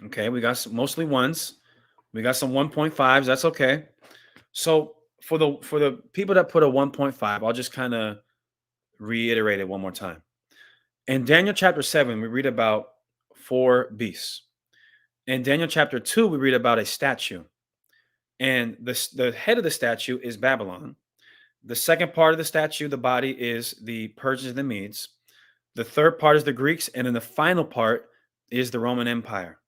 Okay, we got mostly 1s. We got some 1.5s. That's okay. So for the people that put a 1.5, I'll just kind of reiterate it one more time. In Daniel chapter 7, we read about 4 beasts. In Daniel chapter 2, we read about a statue. And the head of the statue is Babylon. The second part of the statue, the body, is the Persians and the Medes. The third part is the Greeks. And then the final part is the Roman Empire.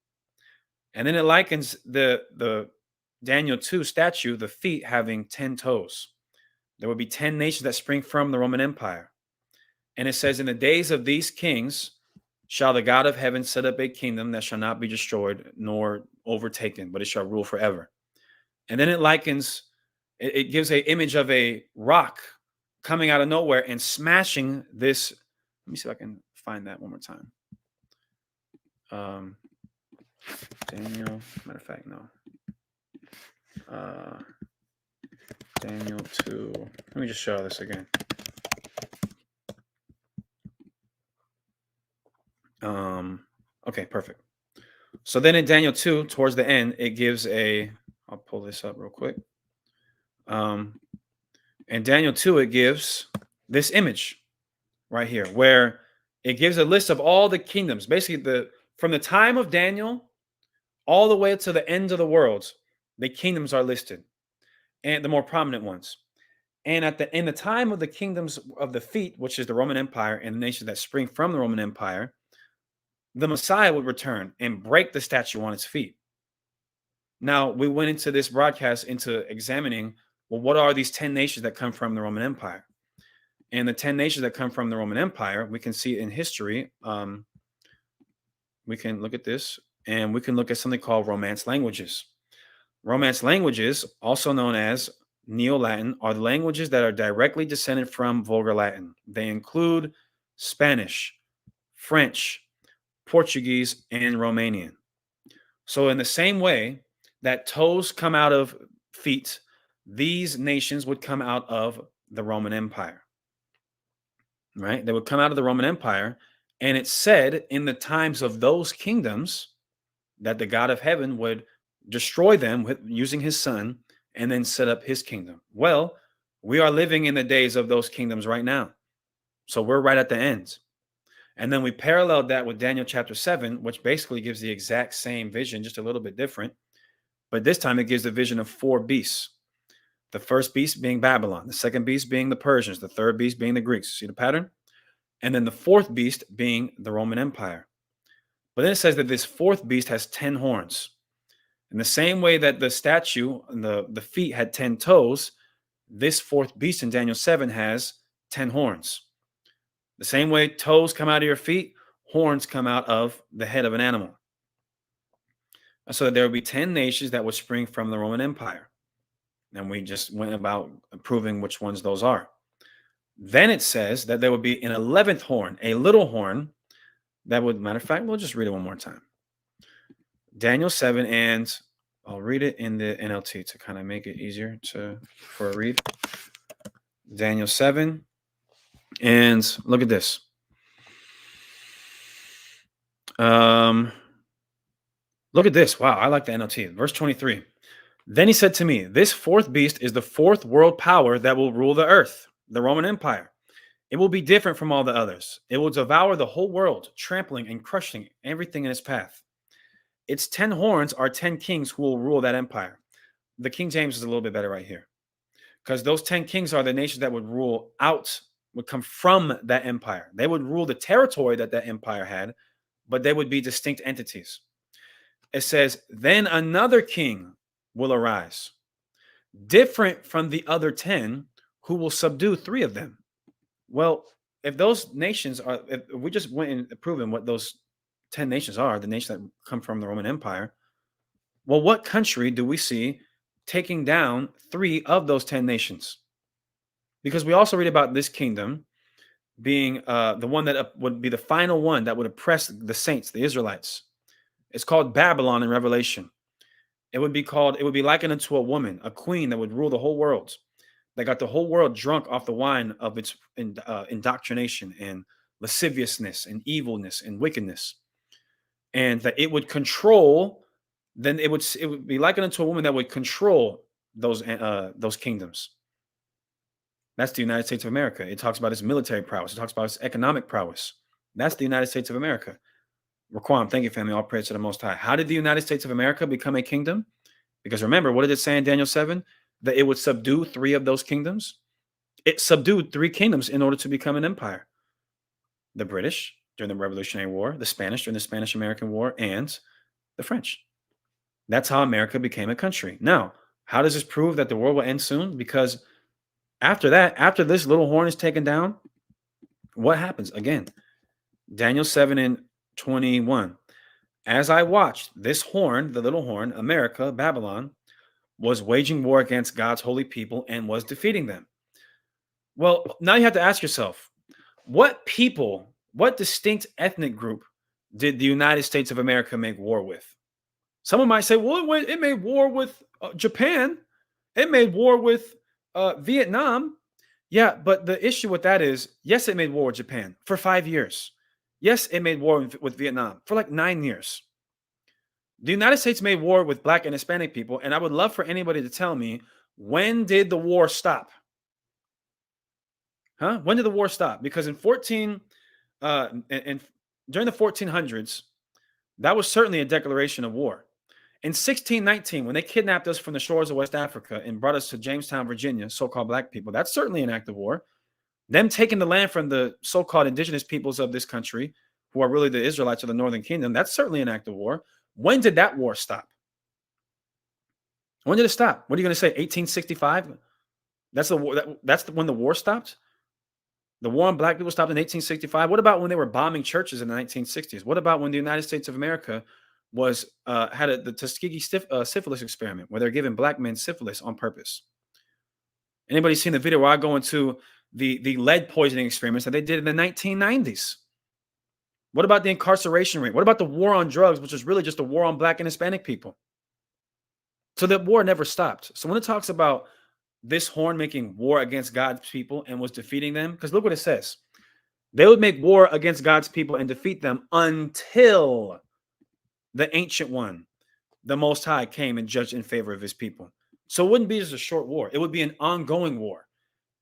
And then it likens the Daniel 2 statue, the feet having 10 toes. There will be 10 nations that spring from the Roman Empire. And it says, in the days of these kings shall the God of heaven set up a kingdom that shall not be destroyed nor overtaken, but it shall rule forever. And then it likens, it gives an image of a rock coming out of nowhere and smashing this. Let me see if I can find that one more time. Daniel, matter of fact, no. Daniel 2. Let me just show this again. Okay, perfect. So then in Daniel 2, towards the end, it gives I'll pull this up real quick. In Daniel 2, it gives this image right here, where it gives a list of all the kingdoms, basically from the time of Daniel all the way to the end of the world, the kingdoms are listed, and the more prominent ones. And in the time of the kingdoms of the feet, which is the Roman Empire and the nations that spring from the Roman Empire, the Messiah would return and break the statue on its feet. Now, we went into this broadcast into examining, well, what are these 10 nations that come from the Roman Empire? And the 10 nations that come from the Roman Empire, we can see in history. We can look at this, and we can look at something called Romance languages. Romance languages, also known as Neo-Latin, are the languages that are directly descended from Vulgar Latin. They include Spanish, French, Portuguese, and Romanian. So in the same way that toes come out of feet, these nations would come out of the Roman Empire, right? They would come out of the Roman Empire, and it said in the times of those kingdoms that the God of heaven would destroy them using his son and then set up his kingdom. Well, we are living in the days of those kingdoms right now. So we're right at the end. And then we paralleled that with Daniel chapter 7, which basically gives the exact same vision, just a little bit different. But this time it gives the vision of 4 beasts. The first beast being Babylon, the second beast being the Persians, the third beast being the Greeks. See the pattern? And then the fourth beast being the Roman Empire. But then it says that this fourth beast has 10 horns. In the same way that the statue and the feet had 10 toes, this fourth beast in Daniel 7 has 10 horns. The same way toes come out of your feet, horns come out of the head of an animal. So that there will be 10 nations that would spring from the Roman Empire. And we just went about proving which ones those are. Then it says that there would be an 11th horn, a little horn, that would, matter of fact, we'll just read it one more time. Daniel 7, and I'll read it in the NLT to kind of make it easier for a read. Daniel 7. And look at this. Look at this. Wow, I like the NLT. Verse 23. Then he said to me, this fourth beast is the fourth world power that will rule the earth, the Roman Empire. It will be different from all the others. It will devour the whole world, trampling and crushing everything in its path. Its 10 horns are 10 kings who will rule that empire. The King James is a little bit better right here. because those 10 kings are the nations that would rule out, would come from that empire. They would rule the territory that that empire had, but they would be distinct entities. It says, then another king will arise, different from the other 10, who will subdue 3 of them. Well, if those nations are, if we just went and proven what those 10 nations are, the nations that come from the Roman Empire, well, what country do we see taking down 3 of those 10 nations? Because we also read about this kingdom being the one that would be the final one that would oppress the saints, the Israelites. It's called Babylon in Revelation. It would be likened unto a woman, a queen that would rule the whole world, that got the whole world drunk off the wine of its indoctrination and lasciviousness and evilness and wickedness. And that it would control, then it would be likened unto a woman that would control those kingdoms. That's the United States of America. It talks about its military prowess. It talks about its economic prowess. That's the United States of America. Raquam, thank you, family. All praise to the Most High. How did the United States of America become a kingdom? Because remember, what did it say in Daniel 7? That it would subdue 3 of those kingdoms. It subdued 3 kingdoms in order to become an empire. The British during the Revolutionary War, the Spanish during the Spanish-American War, and the French. That's how America became a country. Now, how does this prove that the world will end soon? Because after that, after this little horn is taken down, what happens? Again, Daniel 7 and 21. As I watched, this horn, the little horn, America, Babylon, was waging war against God's holy people and was defeating them. Well, now you have to ask yourself, what people, what distinct ethnic group did the United States of America make war with? Someone might say, well, it made war with Japan. It made war with Vietnam. Yeah, but the issue with that is, yes, it made war with Japan for 5 years. Yes, it made war with Vietnam for like 9 years. The United States made war with Black and Hispanic people, and I would love for anybody to tell me, when did the war stop? Huh? When did the war stop? Because in during the 1400s, that was certainly a declaration of war. In 1619, when they kidnapped us from the shores of West Africa and brought us to Jamestown, Virginia, so-called Black people, that's certainly an act of war. Them taking the land from the so-called indigenous peoples of this country, who are really the Israelites of the Northern Kingdom, that's certainly an act of war. When did that war stop? When did it stop? What are you going to say? 1865? That's the war. That's when the war stopped. The war on Black people stopped in 1865. What about when they were bombing churches in the 1960s? What about when the United States of America was had the Tuskegee syphilis experiment, where they're giving Black men syphilis on purpose? Anybody seen the video where I go into the lead poisoning experiments that they did in the 1990s? What about the incarceration rate? What about the war on drugs, which is really just a war on Black and Hispanic people? So the war never stopped. So when it talks about this horn making war against God's people and was defeating them, because look what it says. They would make war against God's people and defeat them until the Ancient One, the Most High, came and judged in favor of his people. So it wouldn't be just a short war. It would be an ongoing war.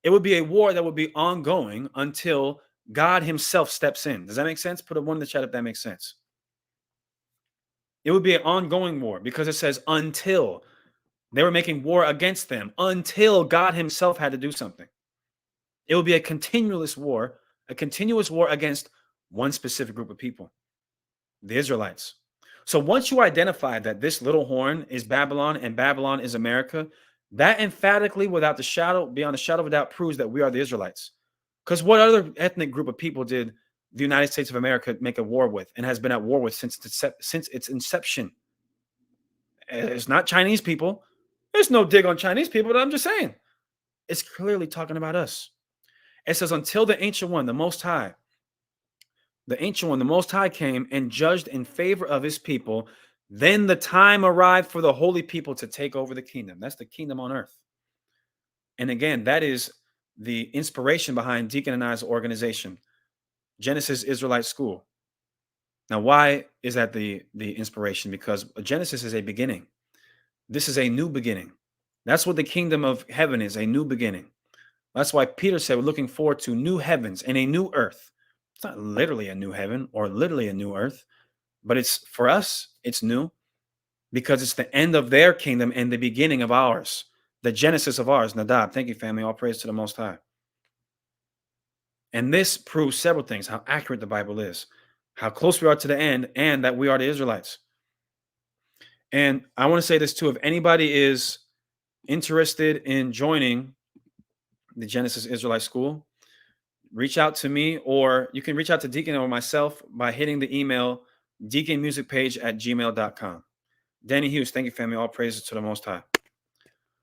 It would be a war that would be ongoing until God himself steps in. Does that make sense? Put a 1 in the chat if that makes sense. It would be an ongoing war because it says until. They were making war against them until God himself had to do something. It would be a continuous war against one specific group of people, the Israelites. So once you identify that this little horn is Babylon and Babylon is America, that emphatically, beyond a shadow of a doubt, proves that we are the Israelites. Because what other ethnic group of people did the United States of America make a war with and has been at war with since its inception? It's not Chinese people. There's no dig on Chinese people, but I'm just saying. It's clearly talking about us. It says, until the Ancient One, the Most High, came and judged in favor of his people, then the time arrived for the holy people to take over the kingdom. That's the kingdom on earth. And again, that is the inspiration behind Deacon and I's organization, Genesis Israelite School. Now, why is that the inspiration? Because Genesis is a beginning. This is a new beginning. That's what the kingdom of heaven is, a new beginning. That's why Peter said we're looking forward to new heavens and a new earth. It's not literally a new heaven or literally a new earth, but it's, for us, it's new because it's the end of their kingdom and the beginning of ours. The genesis of ours, Nadab. Thank you, family. All praise to the Most High. And this proves several things: how accurate the Bible is, how close we are to the end, and that we are the Israelites. And I want to say this too: if anybody is interested in joining the Genesis Israelite School, reach out to me, or you can reach out to Deacon or myself by hitting the email deaconmusicpage@gmail.com. Danny Hughes, thank you, family. All praises to the Most High.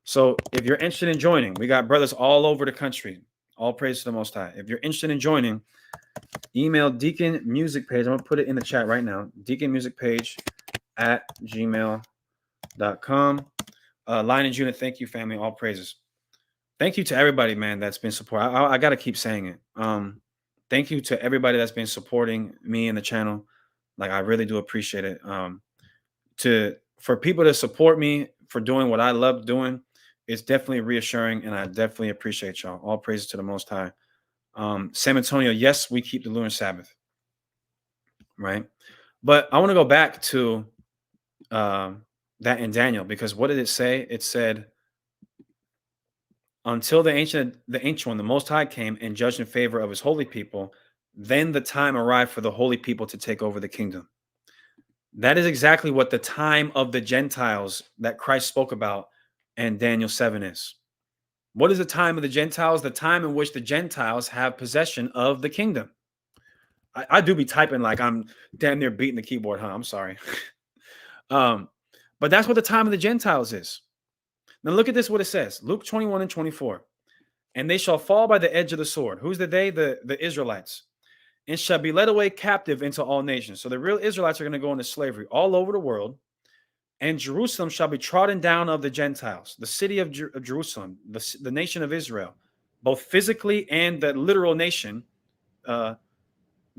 So if you're interested in joining, we got brothers all over the country. All praise to the Most High. If you're interested in joining, email Deacon Music Page. I'm going to put it in the chat right now. deaconmusicpage@gmail.com. Line and Unit, thank you, family. All praises. Thank you to everybody, man, that's been supporting. I got to keep saying it. Thank you to everybody that's been supporting me and the channel. Like, I really do appreciate it. For people to support me for doing what I love doing, it's definitely reassuring, and I definitely appreciate y'all. All praises to the Most High. San Antonio, yes, we keep the lunar Sabbath, right? But I want to go back to that in Daniel, because what did it say? It said, until the ancient one, the Most High, came and judged in favor of his holy people, then the time arrived for the holy people to take over the kingdom. That is exactly what the time of the Gentiles that Christ spoke about in Daniel 7 is. What is the time of the Gentiles? The time in which the Gentiles have possession of the kingdom. I do be typing like I'm damn near beating the keyboard, huh? I'm sorry. But that's what the time of the Gentiles is. Now look at this, what it says. Luke 21 and 24. And they shall fall by the edge of the sword. Who's the they? The Israelites. And shall be led away captive into all nations. So the real Israelites are going to go into slavery all over the world. And Jerusalem shall be trodden down of the Gentiles. The city of Jerusalem, the nation of Israel, both physically and the literal nation, the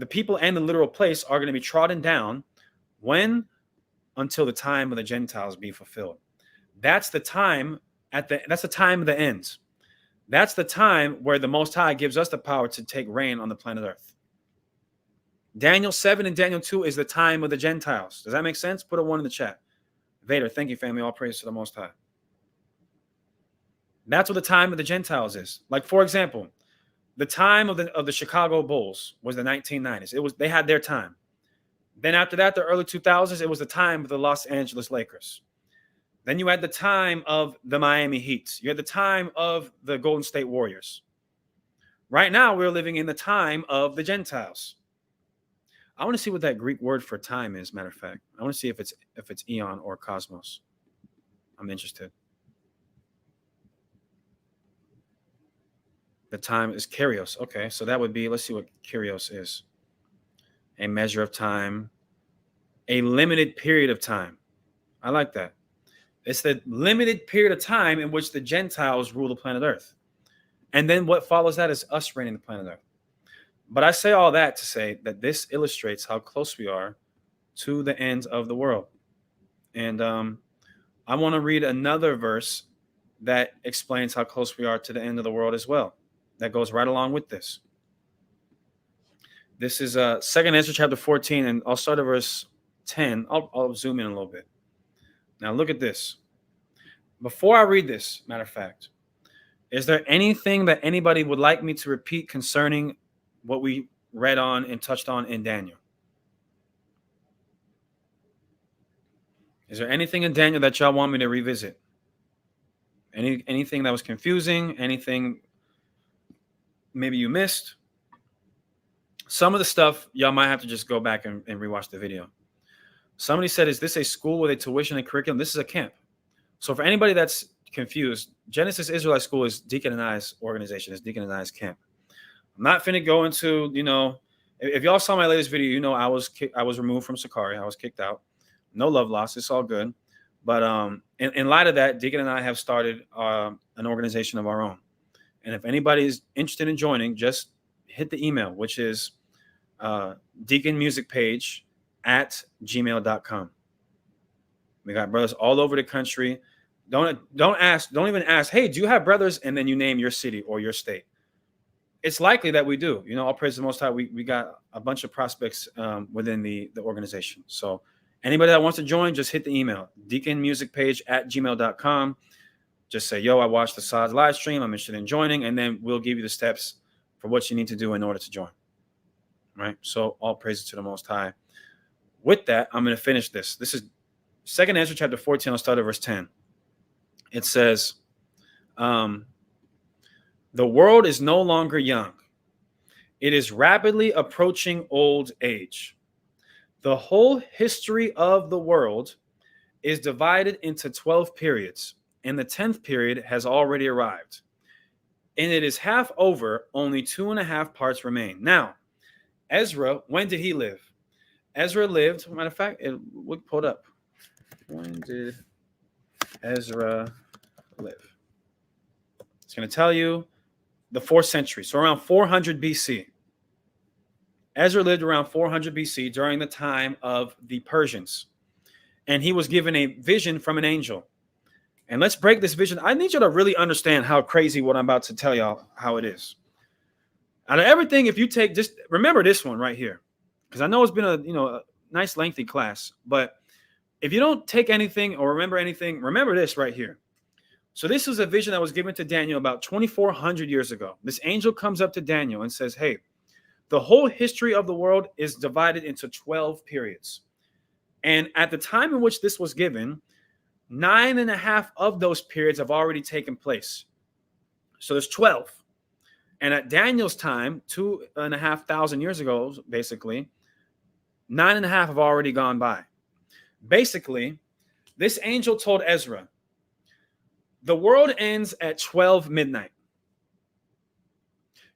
people and the literal place are going to be trodden down. When? Until the time of the Gentiles be fulfilled. That's the time that's the time of the ends. That's the time where the Most High gives us the power to take reign on the planet Earth. Daniel 7 and Daniel 2 is the time of the Gentiles. Does that make sense? Put a 1 in the chat. Vader, thank you, family. All praise to the Most High. That's what the time of the Gentiles is. Like, for example, the time of the Chicago Bulls was the 1990s. They had their time. Then after that, the early 2000s, it was the time of the Los Angeles Lakers. Then you had the time of the Miami Heat. You had the time of the Golden State Warriors. Right now, we're living in the time of the Gentiles. I want to see what that Greek word for time is, matter of fact. I want to see if it's eon or cosmos. I'm interested. The time is Kyrios. Okay, so that would be, let's see what Kyrios is. A measure of time, a limited period of time. I like that. It's the limited period of time in which the Gentiles rule the planet Earth. And then what follows that is us reigning the planet Earth. But I say all that to say that this illustrates how close we are to the end of the world. And I want to read another verse that explains how close we are to the end of the world as well. That goes right along with this. This is 2nd Ezra chapter 14, and I'll start at verse 10. I'll zoom in a little bit. Now look at this. Before I read this, matter of fact, is there anything that anybody would like me to repeat concerning what we read on and touched on in Daniel? Is there anything in Daniel that y'all want me to revisit? Anything that was confusing? Anything maybe you missed? Some of the stuff y'all might have to just go back and rewatch the video. Somebody said, is this a school with a tuition and curriculum? This is a camp. So for anybody that's confused, Genesis Israelite School is Deacon and I's organization. It's Deacon and I's camp. I'm not finna go into, if y'all saw my latest video, I was removed from Sakari. I was kicked out. No love lost. It's all good. But in light of that, Deacon and I have started an organization of our own. And if anybody is interested in joining, just hit the email, which is deaconmusicpage@gmail.com. We got brothers all over the country. Don't even ask, hey, do you have brothers? And then you name your city or your state. It's likely that we do. All praise the Most High. We got a bunch of prospects within the organization. So anybody that wants to join, just hit the email, deaconmusicpage@gmail.com. Just say, yo, I watched the Assad's live stream. I'm interested in joining. And then we'll give you the steps for what you need to do in order to join. Right? So all praises to the Most High. With that, I'm going to finish this. This is 2nd Ezra chapter 14. I'll start at verse 10. It says, the world is no longer young. It is rapidly approaching old age. The whole history of the world is divided into 12 periods, and the 10th period has already arrived. And it is half over, only 2.5 parts remain. Now, Ezra, when did he live? Ezra lived, matter of fact, we pulled up. When did Ezra live? It's going to tell you the 4th century, so around 400 BC. Ezra lived around 400 BC during the time of the Persians. And he was given a vision from an angel. And let's break this vision. I need you to really understand how crazy what I'm about to tell y'all, how it is. Out of everything, if you take, just remember this one right here. Because I know it's been a nice lengthy class. But if you don't take anything or remember anything, remember this right here. So this is a vision that was given to Daniel about 2,400 years ago. This angel comes up to Daniel and says, hey, the whole history of the world is divided into 12 periods. And at the time in which this was given, 9.5 of those periods have already taken place. So there's 12. And at Daniel's time, 2,500 years ago, basically, 9.5 have already gone by. Basically, this angel told Ezra, the world ends at 12 midnight.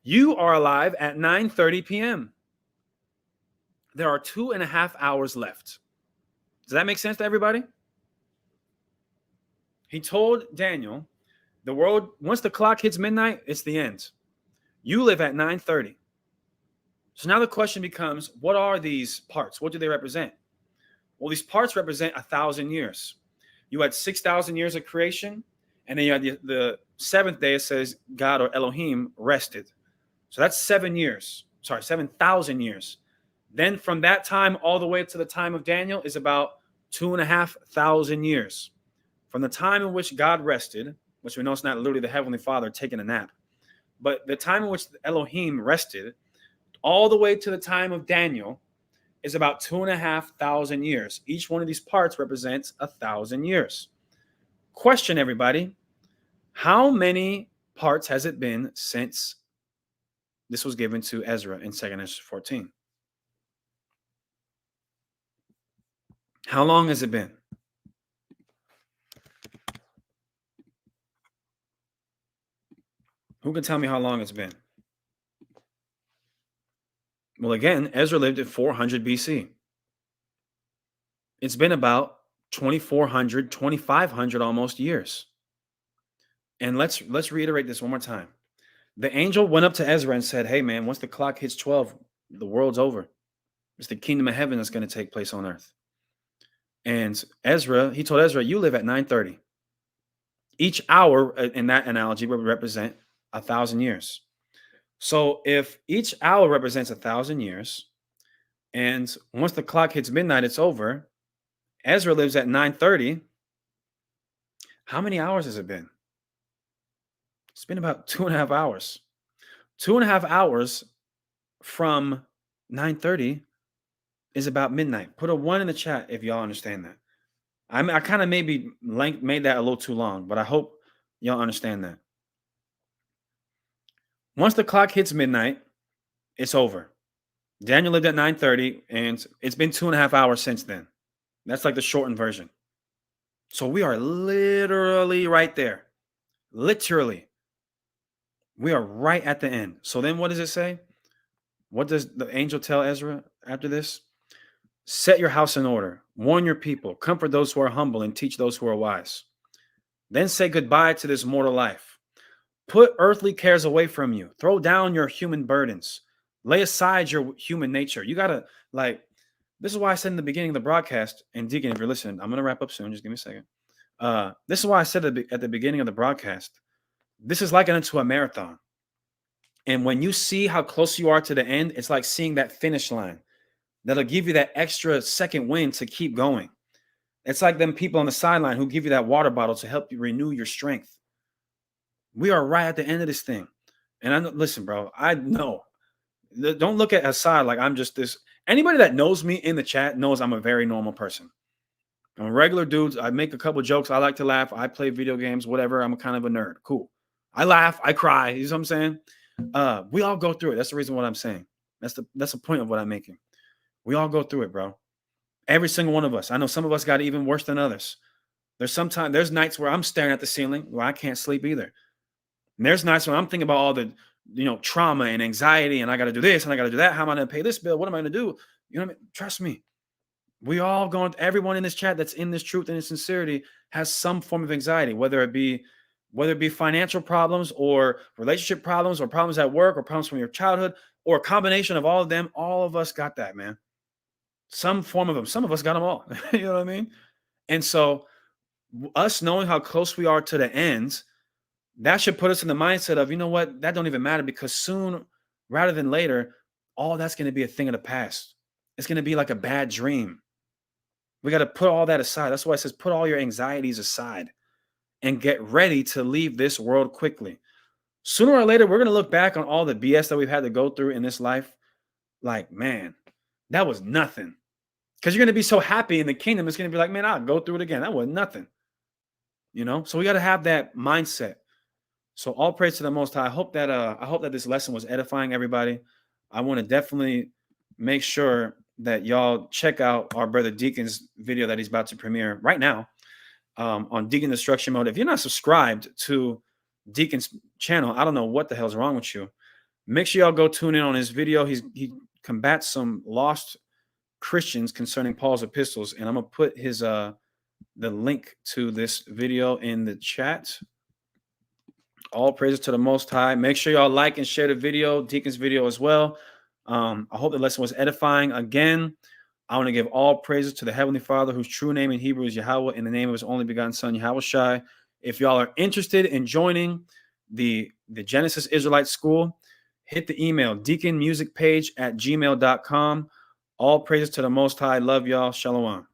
You are alive at 9:30 p.m. There are 2.5 hours left. Does that make sense to everybody? He told Daniel, the world, once the clock hits midnight, it's the end. You live at 9:30. So now the question becomes, what are these parts? What do they represent? Well, these parts represent 1,000 years. You had 6,000 years of creation, and then you had the 7th day, it says God or Elohim rested. So that's 7 years. Sorry, 7,000 years. Then from that time all the way to the time of Daniel is about 2,500 years. From the time in which God rested, which we know it's not literally the Heavenly Father taking a nap, but the time in which Elohim rested, all the way to the time of Daniel is about 2,500 years. Each one of these parts represents 1,000 years. Question, everybody, how many parts has it been since this was given to Ezra in 2nd Ezra 14? How long has it been? Who can tell me how long it's been? Well, again, Ezra lived at 400 BC. It's been about 2,400, 2,500 almost years. And let's reiterate this one more time. The angel went up to Ezra and said, hey, man, once the clock hits 12, the world's over. It's the kingdom of heaven that's going to take place on earth. And Ezra, he told Ezra, you live at 9:30. Each hour in that analogy would represent 1,000 years. So if each hour represents 1,000 years, and once the clock hits midnight, it's over. Ezra lives at 9:30. How many hours has it been? It's been about 2.5 hours. 2.5 hours from 9:30 is about midnight. Put a 1 in the chat if y'all understand that. I kind of maybe made that a little too long, but I hope y'all understand that. Once the clock hits midnight, it's over. Daniel lived at 9:30, and it's been 2.5 hours since then. That's like the shortened version. So we are literally right there. Literally. We are right at the end. So then what does it say? What does the angel tell Ezra after this? Set your house in order. Warn your people. Comfort those who are humble and teach those who are wise. Then say goodbye to this mortal life. Put earthly cares away from you. Throw down your human burdens. Lay aside your human nature. You got to, this is why I said in the beginning of the broadcast, and Deacon, if you're listening, I'm going to wrap up soon. Just give me a second. This is why I said at the beginning of the broadcast, this is likened to a marathon. And when you see how close you are to the end, it's like seeing that finish line. That'll give you that extra second wind to keep going. It's like them people on the sideline who give you that water bottle to help you renew your strength. We are right at the end of this thing. And I know, listen, bro, I know. Don't look at Assad like I'm just this. Anybody that knows me in the chat knows I'm a very normal person. I'm a regular dude. I make a couple jokes. I like to laugh. I play video games, whatever. I'm a kind of a nerd. Cool. I laugh. I cry. You know what I'm saying? We all go through it. That's the reason what I'm saying. That's the point of what I'm making. We all go through it, bro. Every single one of us. I know some of us got it even worse than others. There's nights where I'm staring at the ceiling where I can't sleep either. And there's nights when I'm thinking about all the, trauma and anxiety, and I got to do this and I got to do that. How am I going to pay this bill? What am I going to do? You know what I mean? Trust me. We all everyone in this chat that's in this truth and in sincerity has some form of anxiety, whether it be financial problems or relationship problems or problems at work or problems from your childhood or a combination of all of them. All of us got that, man. Some form of them. Some of us got them all. You know what I mean? And so us knowing how close we are to the ends, that should put us in the mindset of, you know what, that don't even matter, because soon rather than later, all that's going to be a thing of the past. It's going to be like a bad dream. We got to put all that aside. That's why it says put all your anxieties aside and get ready to leave this world quickly. Sooner or later, we're going to look back on all the BS that we've had to go through in this life. Like, man, that was nothing. Because you're going to be so happy in the kingdom. It's going to be like, man, I'll go through it again. That was nothing. So we got to have that mindset. So all praise to the Most High. I hope that this lesson was edifying everybody. I want to definitely make sure that y'all check out our brother Deacon's video that he's about to premiere right now on Deacon Destruction Mode. If you're not subscribed to Deacon's channel, I don't know what the hell's wrong with you. Make sure y'all go tune in on his video. He combats some lost Christians concerning Paul's epistles, and I'm gonna put his the link to this video in the chat. All praises to the Most High. Make sure y'all like and share the video, Deacon's video as well. I hope the lesson was edifying. Again, I want to give all praises to the Heavenly Father, whose true name in Hebrew is Yahweh, in the name of his only begotten Son, Yahweh Shai. If y'all are interested in joining the Genesis Israelite School, hit the email deaconmusicpage@gmail.com. All praises to the Most High. Love y'all. Shalom.